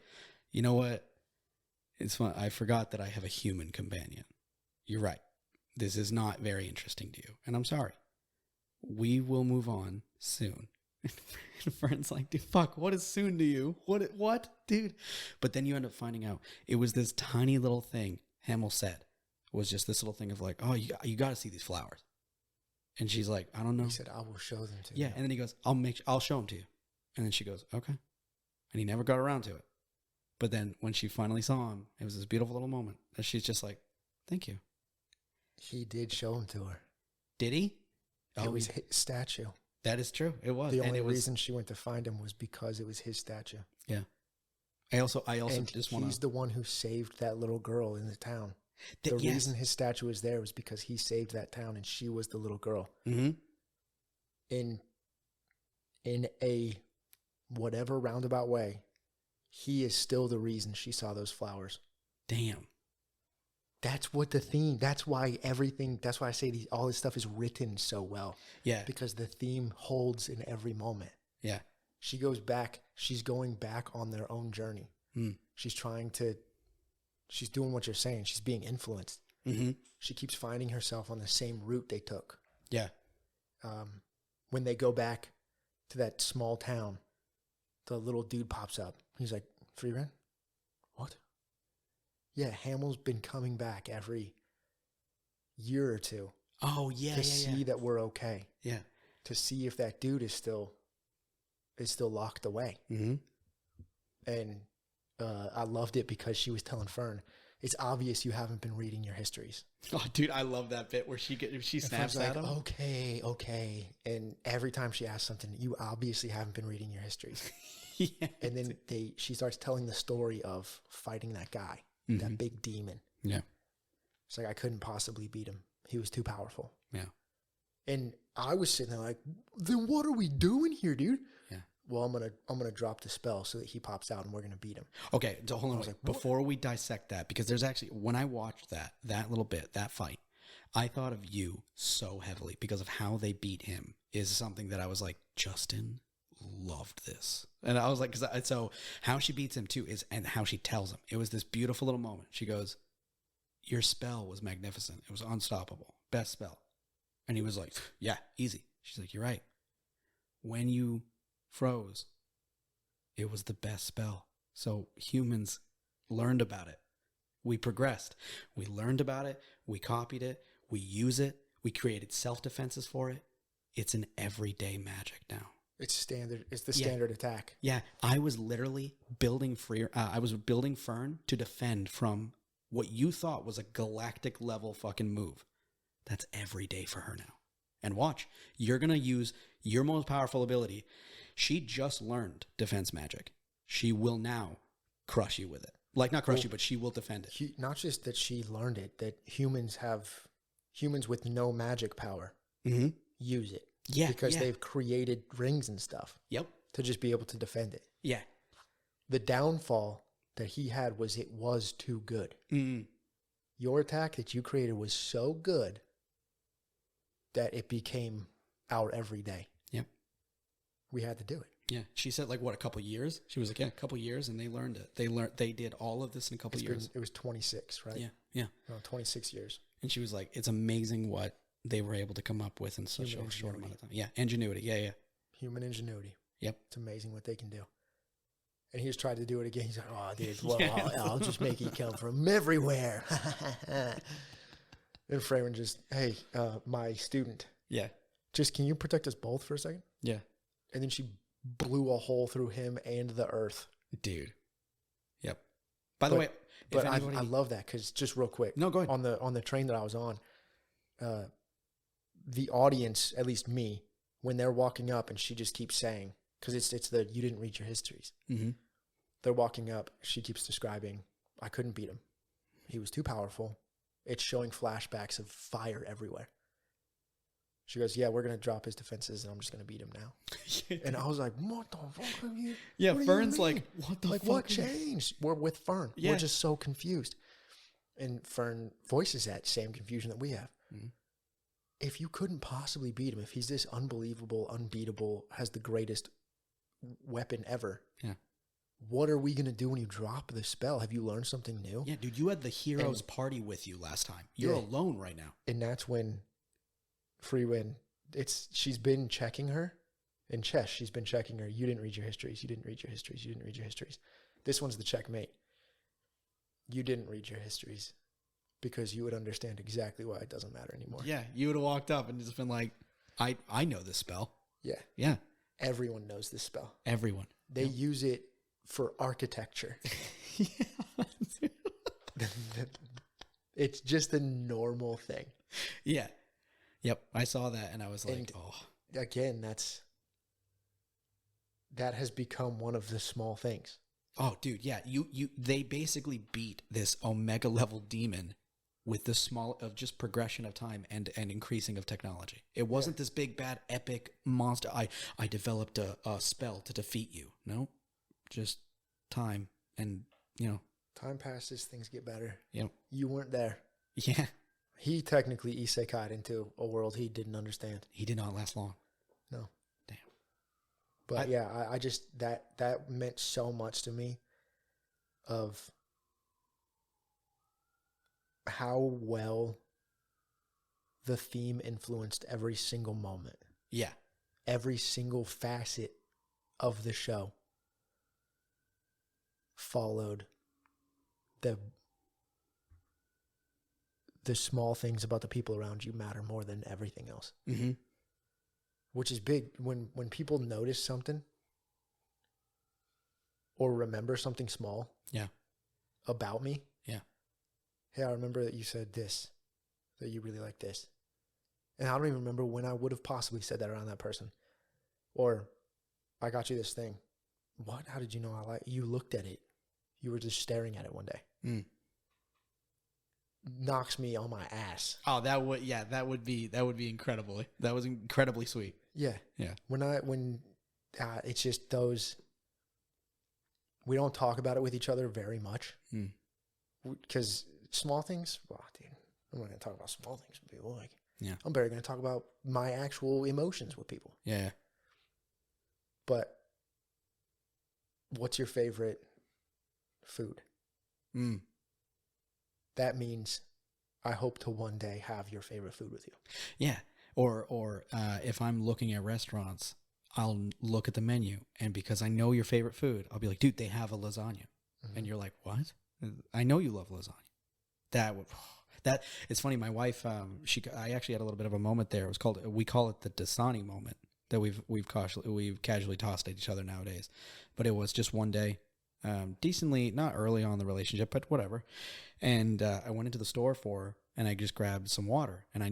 you know what? It's fun. I forgot that I have a human companion. You're right. This is not very interesting to you. And I'm sorry. We will move on soon. And Fern's like, dude, fuck, what is soon to you? What, dude? But then you end up finding out it was this tiny little thing Hamill said. Was just this little thing of like, oh, you got to see these flowers. And she's like, I don't know. He said, I will show them to you. Yeah, and then he goes, I'll show them to you. And then she goes, okay. And he never got around to it. But then when she finally saw him, it was this beautiful little moment that she's just like, thank you. He did show him to her. Did he? It was his statue. That is true. It was. The only reason she went to find him was because it was his statue. Yeah. I also and just want to... He's the one who saved that little girl in the town. The reason his statue was there was because he saved that town and she was the little girl. Mm-hmm. In a whatever roundabout way, he is still the reason she saw those flowers. Damn. That's what the theme, that's why I say all this stuff is written so well. Yeah. Because the theme holds in every moment. Yeah. She's going back on their own journey. She's doing what you're saying. She's being influenced. Mm-hmm. She keeps finding herself on the same route they took. Yeah. When they go back to that small town, the little dude pops up. He's like, Frieren? What? Yeah, Hamill's been coming back every year or two. Oh, yeah. To see that we're okay. Yeah. To see if that dude is still locked away. Mm-hmm. And I loved it because she was telling Fern, it's obvious you haven't been reading your histories. Oh, dude, I love that bit where she snaps at him. Okay. And every time she asks something, you obviously haven't been reading your histories. Yeah. And then she starts telling the story of fighting that guy, that big demon. Yeah. It's like, I couldn't possibly beat him. He was too powerful. Yeah. And I was sitting there like, then what are we doing here, dude? Yeah. Well, I'm gonna drop the spell so that he pops out and we're gonna beat him. Okay, so hold on. Before we dissect that, because there's actually, when I watched that little bit, that fight, I thought of you so heavily because of how they beat him is something that I was like, Justin loved this. And I was like, so how she beats him too is, and how she tells him, it was this beautiful little moment. She goes, your spell was magnificent. It was unstoppable. Best spell. And he was like, yeah, easy. She's like, you're right. When you froze, it was the best spell. So humans learned about it. We progressed. We learned about it. We copied it. We use it. We created self-defenses for it. It's an everyday magic now. It's standard. It's the standard attack. Yeah. I was literally building Frieren to defend from what you thought was a galactic level fucking move. That's every day for her now. And watch, you're going to use your most powerful ability. She just learned defense magic. She will now crush you with it. Like, not crush you, but she will defend it. Not just that she learned it, that humans with no magic power use it. Yeah. Because they've created rings and stuff. Yep. To just be able to defend it. Yeah. The downfall that he had was it was too good. Mm. Your attack that you created was so good that it became our everyday. Yep. We had to do it. Yeah. She said, like, what, a couple years? She was like, yeah, a couple years, and they learned it. They did all of this in a couple years. It was 26, right? Yeah. Yeah. No, 26 years. And she was like, it's amazing what they were able to come up with in such a short amount of time. Yeah. Ingenuity. Yeah. Yeah. Human ingenuity. Yep. It's amazing what they can do. And he just tried to do it again. He's like, oh, dude, well, I'll just make it come from everywhere. And Frieren just, hey, my student. Yeah. Just, can you protect us both for a second? Yeah. And then she blew a hole through him and the earth. Dude. Yep. By the way, but I love that because just real quick. No, go ahead. On the train that I was on, the audience, at least me, when they're walking up and she just keeps saying, because it's the you didn't read your histories. Mm-hmm. They're walking up. She keeps describing, I couldn't beat him. He was too powerful. It's showing flashbacks of fire everywhere. She goes, yeah, we're going to drop his defenses and I'm just going to beat him now. And I was like, what the fuck are you? Yeah, Fern's like, what the fuck? What changed? We're with Fern. Yeah. We're just so confused. And Fern voices that same confusion that we have. Mm-hmm. If you couldn't possibly beat him, if he's this unbelievable, unbeatable, has the greatest weapon ever. Yeah. What are we going to do when you drop the spell? Have you learned something new? Yeah, dude, you had the heroes party with you last time. You're alone right now. And that's when Frieren, she's been checking her in chess. She's been checking her. You didn't read your histories. You didn't read your histories. You didn't read your histories. This one's the checkmate. You didn't read your histories because you would understand exactly why it doesn't matter anymore. Yeah, you would have walked up and just been like, I know this spell. Yeah. Yeah. Everyone knows this spell. Everyone. They use it for architecture. It's just a normal thing. Yeah. Yep. I saw that and I was like, and again, that has become one of the small things. Oh, dude. Yeah. They basically beat this omega level demon with the small of just progression of time and increasing of technology. It wasn't this big, bad, epic monster. I developed a spell to defeat you. No, just time and, time passes, things get better. Yep. You weren't there. Yeah. He technically isekai'd into a world he didn't understand. He did not last long. No. Damn. But I just, that meant so much to me of how well the theme influenced every single moment. Yeah. Every single facet of the show followed the small things about the people around you matter more than everything else. Mm-hmm. Which is big. When people notice something or remember something small about me. Yeah. Hey, I remember that you said this, that you really like this. And I don't even remember when I would have possibly said that around that person. Or, I got you this thing. What? How did you know I like you? Looked at it. You were just staring at it one day. Mm. Knocks me on my ass. Oh, that would be incredible. That was incredibly sweet. Yeah. Yeah. When it's just those, we don't talk about it with each other very much. Because small things, well, dude, I'm not going to talk about small things with people. Like, yeah. I'm barely going to talk about my actual emotions with people. Yeah. But what's your favorite food? That means I hope to one day have your favorite food with you. Yeah. Or if I'm looking at restaurants, I'll look at the menu, and because I know your favorite food, I'll be like, dude, they have a lasagna. Mm-hmm. And you're like, what? I know you love lasagna. That it's funny. My wife, I actually had a little bit of a moment there. It was we call it the Dasani moment that we've casually tossed at each other nowadays. But it was just one day, decently, not early on in the relationship, but whatever. And I went into the store for her, and I just grabbed some water. And I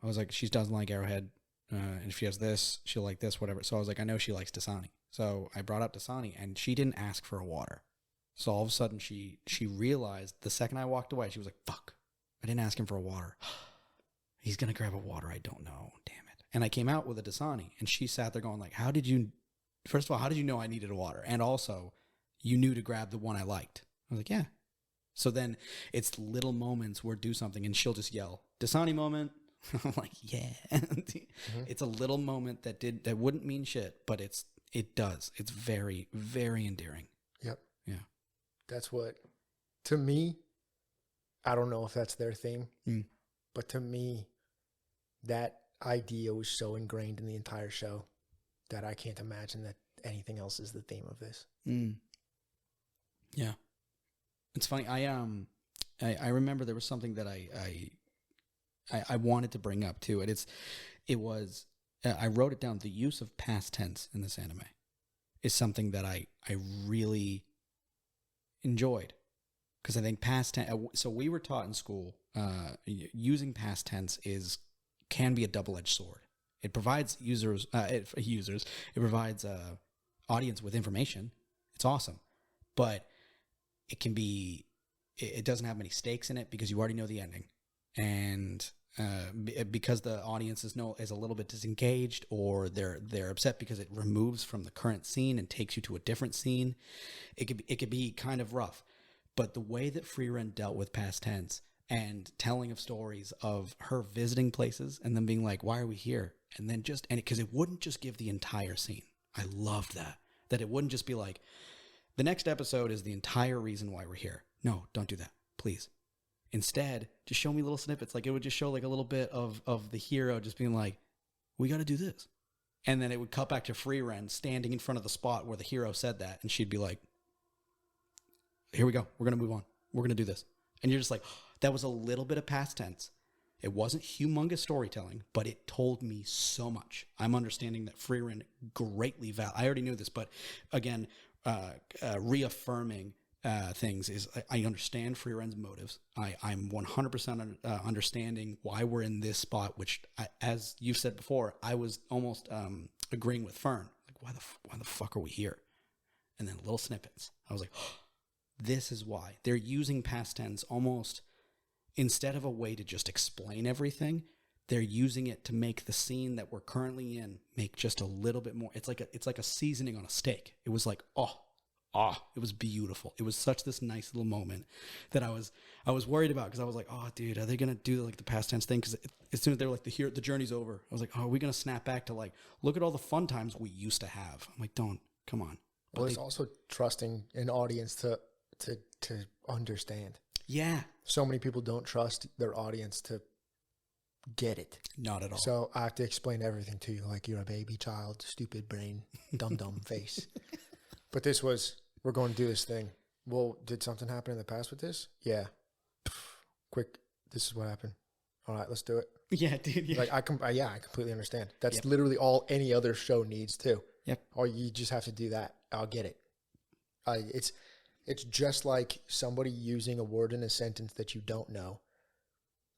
was like, she doesn't like Arrowhead. And if she has this, she'll like this, whatever. So I was like, I know she likes Dasani. So I brought up Dasani, and she didn't ask for a water. So all of a sudden, she realized the second I walked away, she was like, fuck. I didn't ask him for a water. He's going to grab a water. I don't know. Damn it. And I came out with a Dasani, and she sat there going like, first of all, how did you know I needed a water? And also, you knew to grab the one I liked. I was like, yeah. So then it's little moments where do something, and she'll just yell, Dasani moment. I'm like, yeah. It's a little moment that wouldn't mean shit, but it does. It's very, very endearing. Yep. Yeah. That's what, to me, I don't know if that's their theme, but to me, that idea was so ingrained in the entire show that I can't imagine that anything else is the theme of this. Yeah. It's funny. I remember there was something that I wanted to bring up too. I wrote it down. The use of past tense in this anime is something that I really enjoyed. Because I think past tense, so we were taught in school, using past tense can be a double-edged sword. It provides it provides audience with information. It's awesome, but it doesn't have many stakes in it because you already know the ending, and because the audience is a little bit disengaged, or they're upset because it removes from the current scene and takes you to a different scene. It could be kind of rough. But the way that Frieren dealt with past tense and telling of stories of her visiting places and then being like, why are we here? And then because it wouldn't just give the entire scene. I loved that. That it wouldn't just be like, the next episode is the entire reason why we're here. No, don't do that, please. Instead, just show me little snippets. Like, it would just show like a little bit of the hero just being like, we got to do this. And then it would cut back to Frieren standing in front of the spot where the hero said that. And she'd be like, here we go. We're going to move on. We're going to do this. And you're just like, that was a little bit of past tense. It wasn't humongous storytelling, but it told me so much. I'm understanding that Frieren greatly I already knew this, but again, reaffirming things is I understand Frieren's motives. I'm 100% understanding why we're in this spot, which, as you've said before, I was almost agreeing with Fern. Like, why the fuck are we here? And then little snippets. I was like, this is why. They're using past tense almost, instead of a way to just explain everything, they're using it to make the scene that we're currently in make just a little bit more. It's like a seasoning on a steak. It was like, it was beautiful. It was such this nice little moment that I was worried about, because I was like, oh, dude, are they gonna do like the past tense thing? Because as soon as they were like, the journey's over, I was like, oh, are we gonna snap back to like, look at all the fun times we used to have? I'm like, come on. But well, it's also trusting an audience to understand. Yeah. So many people don't trust their audience to get it. Not at all. So I have to explain everything to you like you're a baby child, stupid brain, dumb face. But we're going to do this thing. Well, did something happen in the past with this? Yeah. Quick, this is what happened. All right, let's do it. Yeah, dude. Yeah. Like I completely understand. That's literally all any other show needs too. Yep. Or you just have to do that. I'll get it. It's just like somebody using a word in a sentence that you don't know,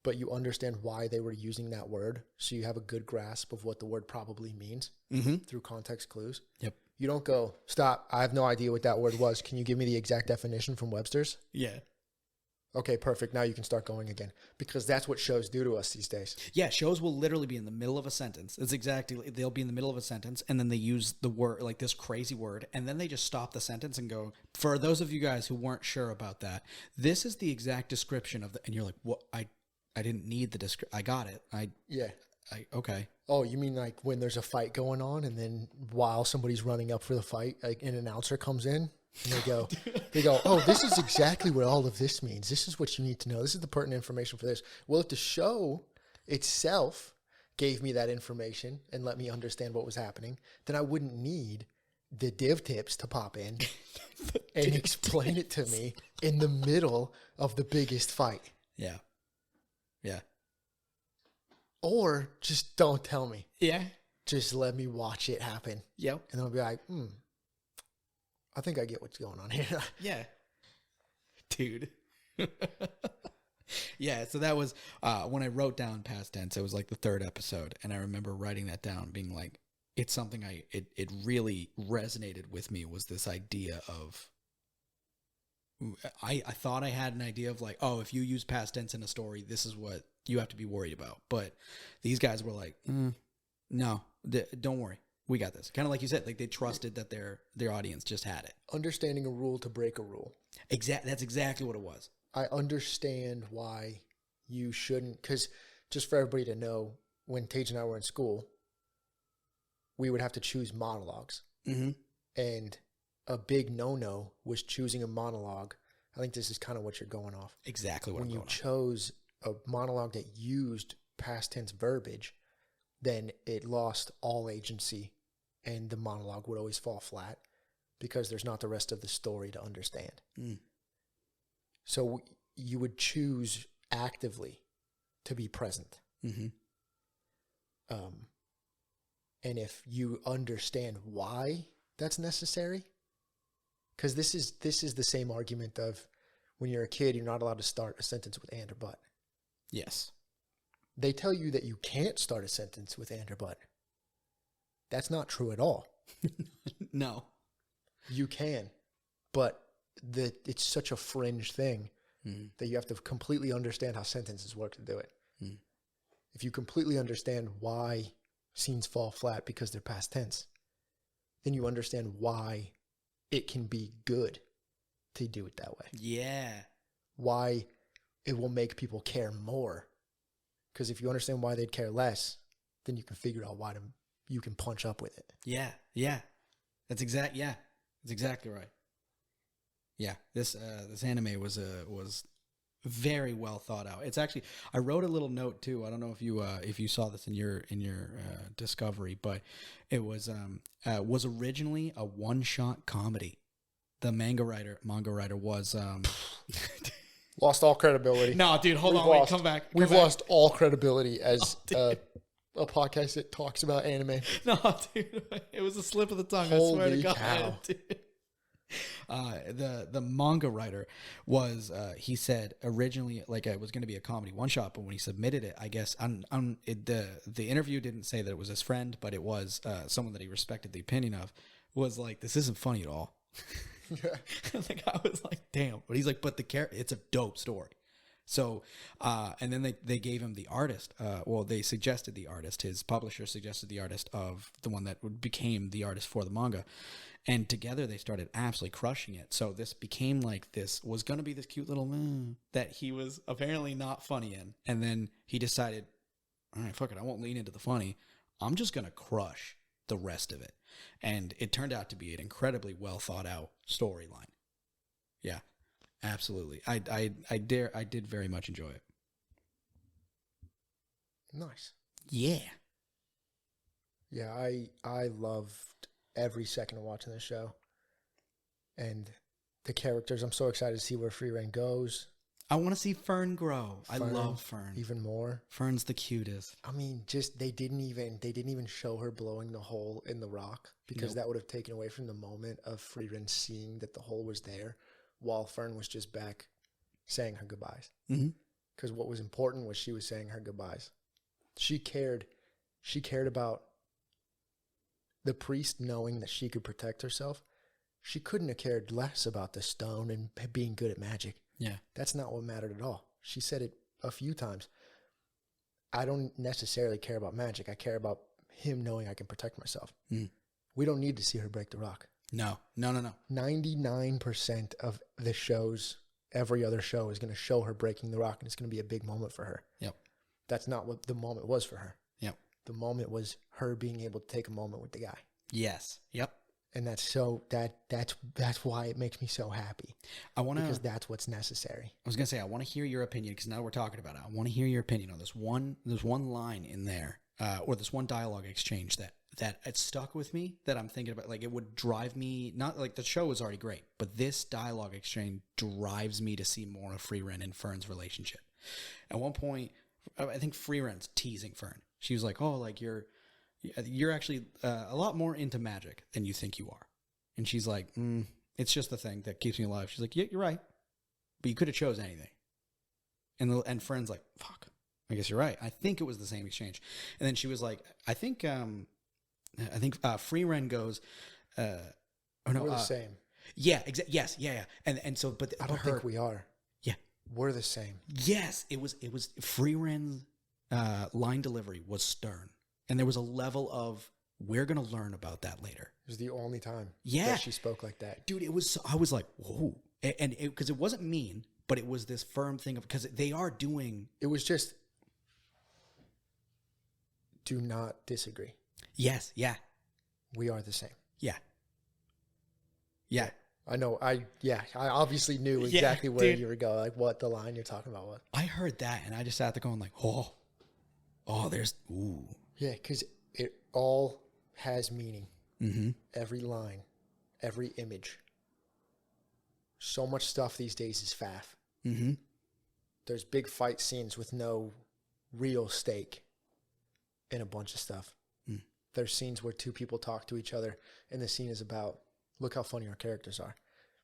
but you understand why they were using that word, so you have a good grasp of what the word probably means through context clues. Yep. You don't go, stop, I have no idea what that word was. Can you give me the exact definition from Webster's? Yeah. Okay, perfect. Now you can start going again, because that's what shows do to us these days. Yeah, shows will literally be in the middle of a sentence. They'll be in the middle of a sentence, and then they use the word, like this crazy word, and then they just stop the sentence and go, for those of you guys who weren't sure about that, this is the exact description of and you're like, what? I didn't need the description. I got it. Okay. Oh, you mean like when there's a fight going on, and then while somebody's running up for the fight, like an announcer comes in? And they go, oh, this is exactly what all of this means. This is what you need to know. This is the pertinent information for this. Well, if the show itself gave me that information and let me understand what was happening, then I wouldn't need the div tips to pop in and explain it to me in the middle of the biggest fight. Yeah. Yeah. Or just don't tell me. Yeah. Just let me watch it happen. Yep. And I'll be like, I think I get what's going on here. Yeah. Dude. Yeah, so that was when I wrote down past tense, it was like the third episode, and I remember writing that down, being like, it's something it really resonated with me, was this idea of, I thought I had an idea of like, oh, if you use past tense in a story, this is what you have to be worried about. But these guys were like, no, don't worry. We got this. Kind of like you said, like they trusted that their audience just had it. Understanding a rule to break a rule. That's exactly what it was. I understand why you shouldn't, because just for everybody to know, when Tage and I were in school, we would have to choose monologues. Mm-hmm. And a big no-no was choosing a monologue. I think this is kind of what you're going off. Exactly what when you chose a monologue that used past tense verbiage, then it lost all agency, and the monologue would always fall flat because there's not the rest of the story to understand. So you would choose actively to be present. Mm-hmm. And if you understand why that's necessary, because this is the same argument of when you're a kid, you're not allowed to start a sentence with and or but. Yes. They tell you that you can't start a sentence with and or but. That's not true at all. No. You can, but it's such a fringe thing that you have to completely understand how sentences work to do it. If you completely understand why scenes fall flat because they're past tense, then you understand why it can be good to do it that way. Yeah. Why it will make people care more. Because if you understand why they'd care less, then you can figure out why you can punch up with it. Yeah. Yeah. That's exactly right. Yeah. This anime was very well thought out. It's actually, I wrote a little note too. I don't know if you saw this in your discovery, but it was originally a one-shot comedy. The manga writer was lost all credibility. No, dude, hold on, wait, come back. We've lost all credibility as a podcast that talks about anime. No, dude, it was a slip of the tongue. Holy I swear to God, cow. dude. The manga writer was he said originally like it was going to be a comedy one shot, but when he submitted it, I guess the interview didn't say that it was his friend, but it was someone that he respected the opinion of, was like, this isn't funny at all. Like I was like, damn. But he's like, but it's a dope story. So, and then they gave him the artist. They suggested the artist. His publisher suggested the artist of the one that became the artist for the manga. And together they started absolutely crushing it. So this became like was going to be this cute little that he was apparently not funny in. And then he decided, all right, fuck it, I won't lean into the funny. I'm just going to crush the rest of it. And it turned out to be an incredibly well thought out storyline. Yeah, absolutely. I did very much enjoy it. Nice. Yeah. Yeah, I loved every second of watching this show. And the characters, I'm so excited to see where Frieren goes. I want to see Fern grow. I love Fern. Even more. Fern's the cutest. I mean, just they didn't even show her blowing the hole in the rock, because that would have taken away from the moment of Frieren seeing that the hole was there while Fern was just back saying her goodbyes. Because what was important was she was saying her goodbyes. She cared about the priest knowing that she could protect herself. She couldn't have cared less about the stone and being good at magic. Yeah. That's not what mattered at all. She said it a few times. I don't necessarily care about magic. I care about him knowing I can protect myself. We don't need to see her break the rock. No. 99% of the shows, every other show, is going to show her breaking the rock, and it's going to be a big moment for her. Yep. That's not what the moment was for her. Yep. The moment was her being able to take a moment with the guy. Yes. Yep. And that's why it makes me so happy. Because that's what's necessary. I was gonna say, I want to hear your opinion, because now we're talking about it. I want to hear your opinion on this one. There's one line in there, or this one dialogue exchange that it stuck with me, that I'm thinking about. Like, it would drive me, not like the show was already great, but this dialogue exchange drives me to see more of Frieren and Fern's relationship. At one point, I think Frieren's teasing Fern. She was like, "Oh, like you're actually a lot more into magic than you think you are." And she's like, "It's just the thing that keeps me alive." She's like, "Yeah, you're right, but you could have chose anything." And Fern's like, "Fuck, I guess you're right." I think it was the same exchange. And then she was like, I think Frieren goes, "Oh no, we're the same." Yeah, yes, yeah. And so, but I don't think we are. Yeah, we're the same. Yes, it was Frieren's line delivery was stern, and there was a level of, we're gonna learn about that later. It was the only time that she spoke like that, dude. It was. I was like, whoa, and because it wasn't mean, but it was this firm thing of, because they are doing. It was just, do not disagree. Yes. Yeah. We are the same. Yeah. Yeah. I know. I obviously knew exactly where you were going, like what the line you're talking about was. I heard that, and I just sat there going like, oh, there's, ooh. Yeah, because it all has meaning. Mm-hmm. Every line, every image. So much stuff these days is faff. Mm-hmm. There's big fight scenes with no real stake in a bunch of stuff. Mm. There's scenes where two people talk to each other, and the scene is about, look how funny our characters are.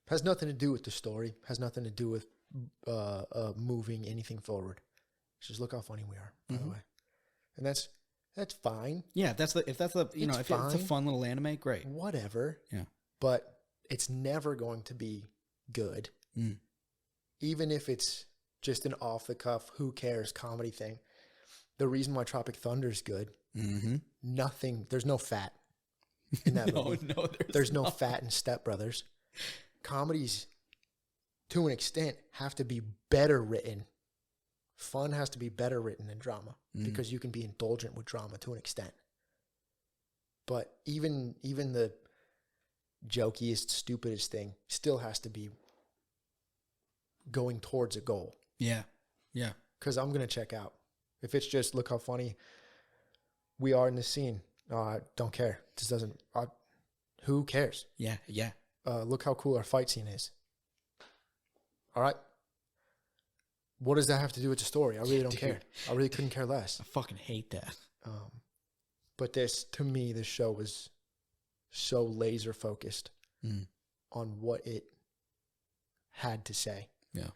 Has nothing to do with the story. Has nothing to do with moving anything forward. It's just look how funny we are, by the way. And that's fine. Yeah, if it's a fun little anime, great. Whatever. Yeah. But it's never going to be good. Mm. Even if it's just an off the cuff, who cares comedy thing. The reason why Tropic Thunder is good, there's no fat in that movie. No, there's no fat in Step Brothers. Comedies, to an extent, have to be better written. Fun has to be better written than drama, because you can be indulgent with drama to an extent. But even the jokiest, stupidest thing still has to be going towards a goal. Yeah. Yeah. Because I'm going to check out. If it's just, look how funny we are in this scene, I don't care. This doesn't, who cares? Yeah. Yeah. Look how cool our fight scene is. All right. What does that have to do with the story? I really don't care. I really couldn't care less. I fucking hate that. But to me, this show was so laser focused on what it had to say. Yeah.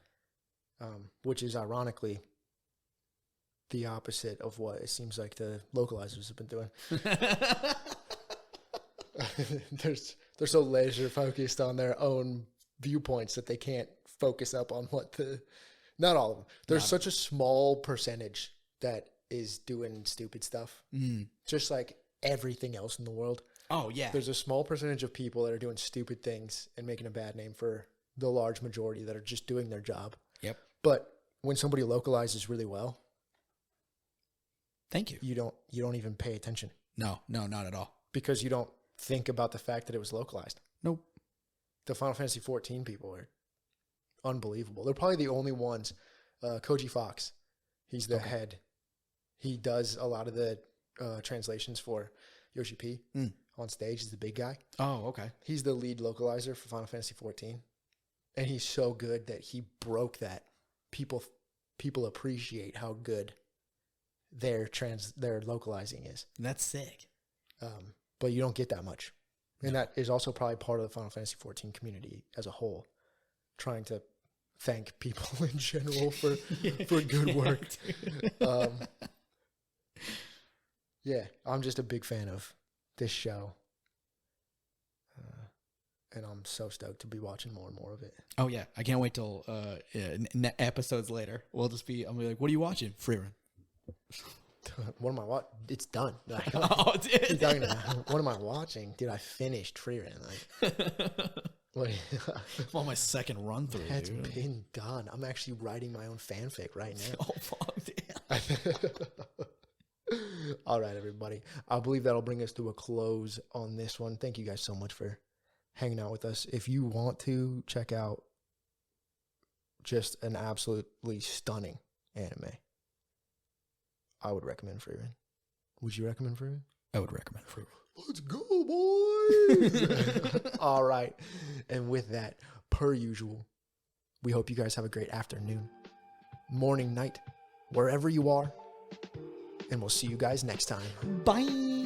Which is ironically the opposite of what it seems like the localizers have been doing. They're so laser focused on their own viewpoints that they can't focus up on not all of them. There's such a small percentage that is doing stupid stuff. Just like everything else in the world. Oh, yeah. There's a small percentage of people that are doing stupid things and making a bad name for the large majority that are just doing their job. Yep. But when somebody localizes really well, thank you. You don't even pay attention. No, not at all. Because you don't think about the fact that it was localized. Nope. The Final Fantasy 14 people are unbelievable. They're probably the only ones. Koji Fox, he's the head. He does a lot of the translations for Yoshi P on stage. He's the big guy. Oh, okay. He's the lead localizer for Final Fantasy 14. And he's so good that he broke that. People appreciate how good their localizing is. That's sick. But you don't get that much. And that is also probably part of the Final Fantasy 14 community as a whole, trying to thank people in general for good work. Yeah, I'm just a big fan of this show. And I'm so stoked to be watching more and more of it. Oh, yeah. I can't wait till episodes later. I'll be like, what are you watching? Frieren. What am I watching? It's done. Like, what am I watching? Dude, I finished Frieren. Like, I'm on my second run through. It's been done. I'm actually writing my own fanfic right now. Oh, fuck, damn. All right, everybody. I believe that'll bring us to a close on this one. Thank you guys so much for hanging out with us. If you want to check out just an absolutely stunning anime, I would recommend Frieren. Would you recommend Frieren? I would recommend Frieren. Let's go, boys. All right. And with that, per usual, we hope you guys have a great afternoon, morning, night, wherever you are. And we'll see you guys next time. Bye.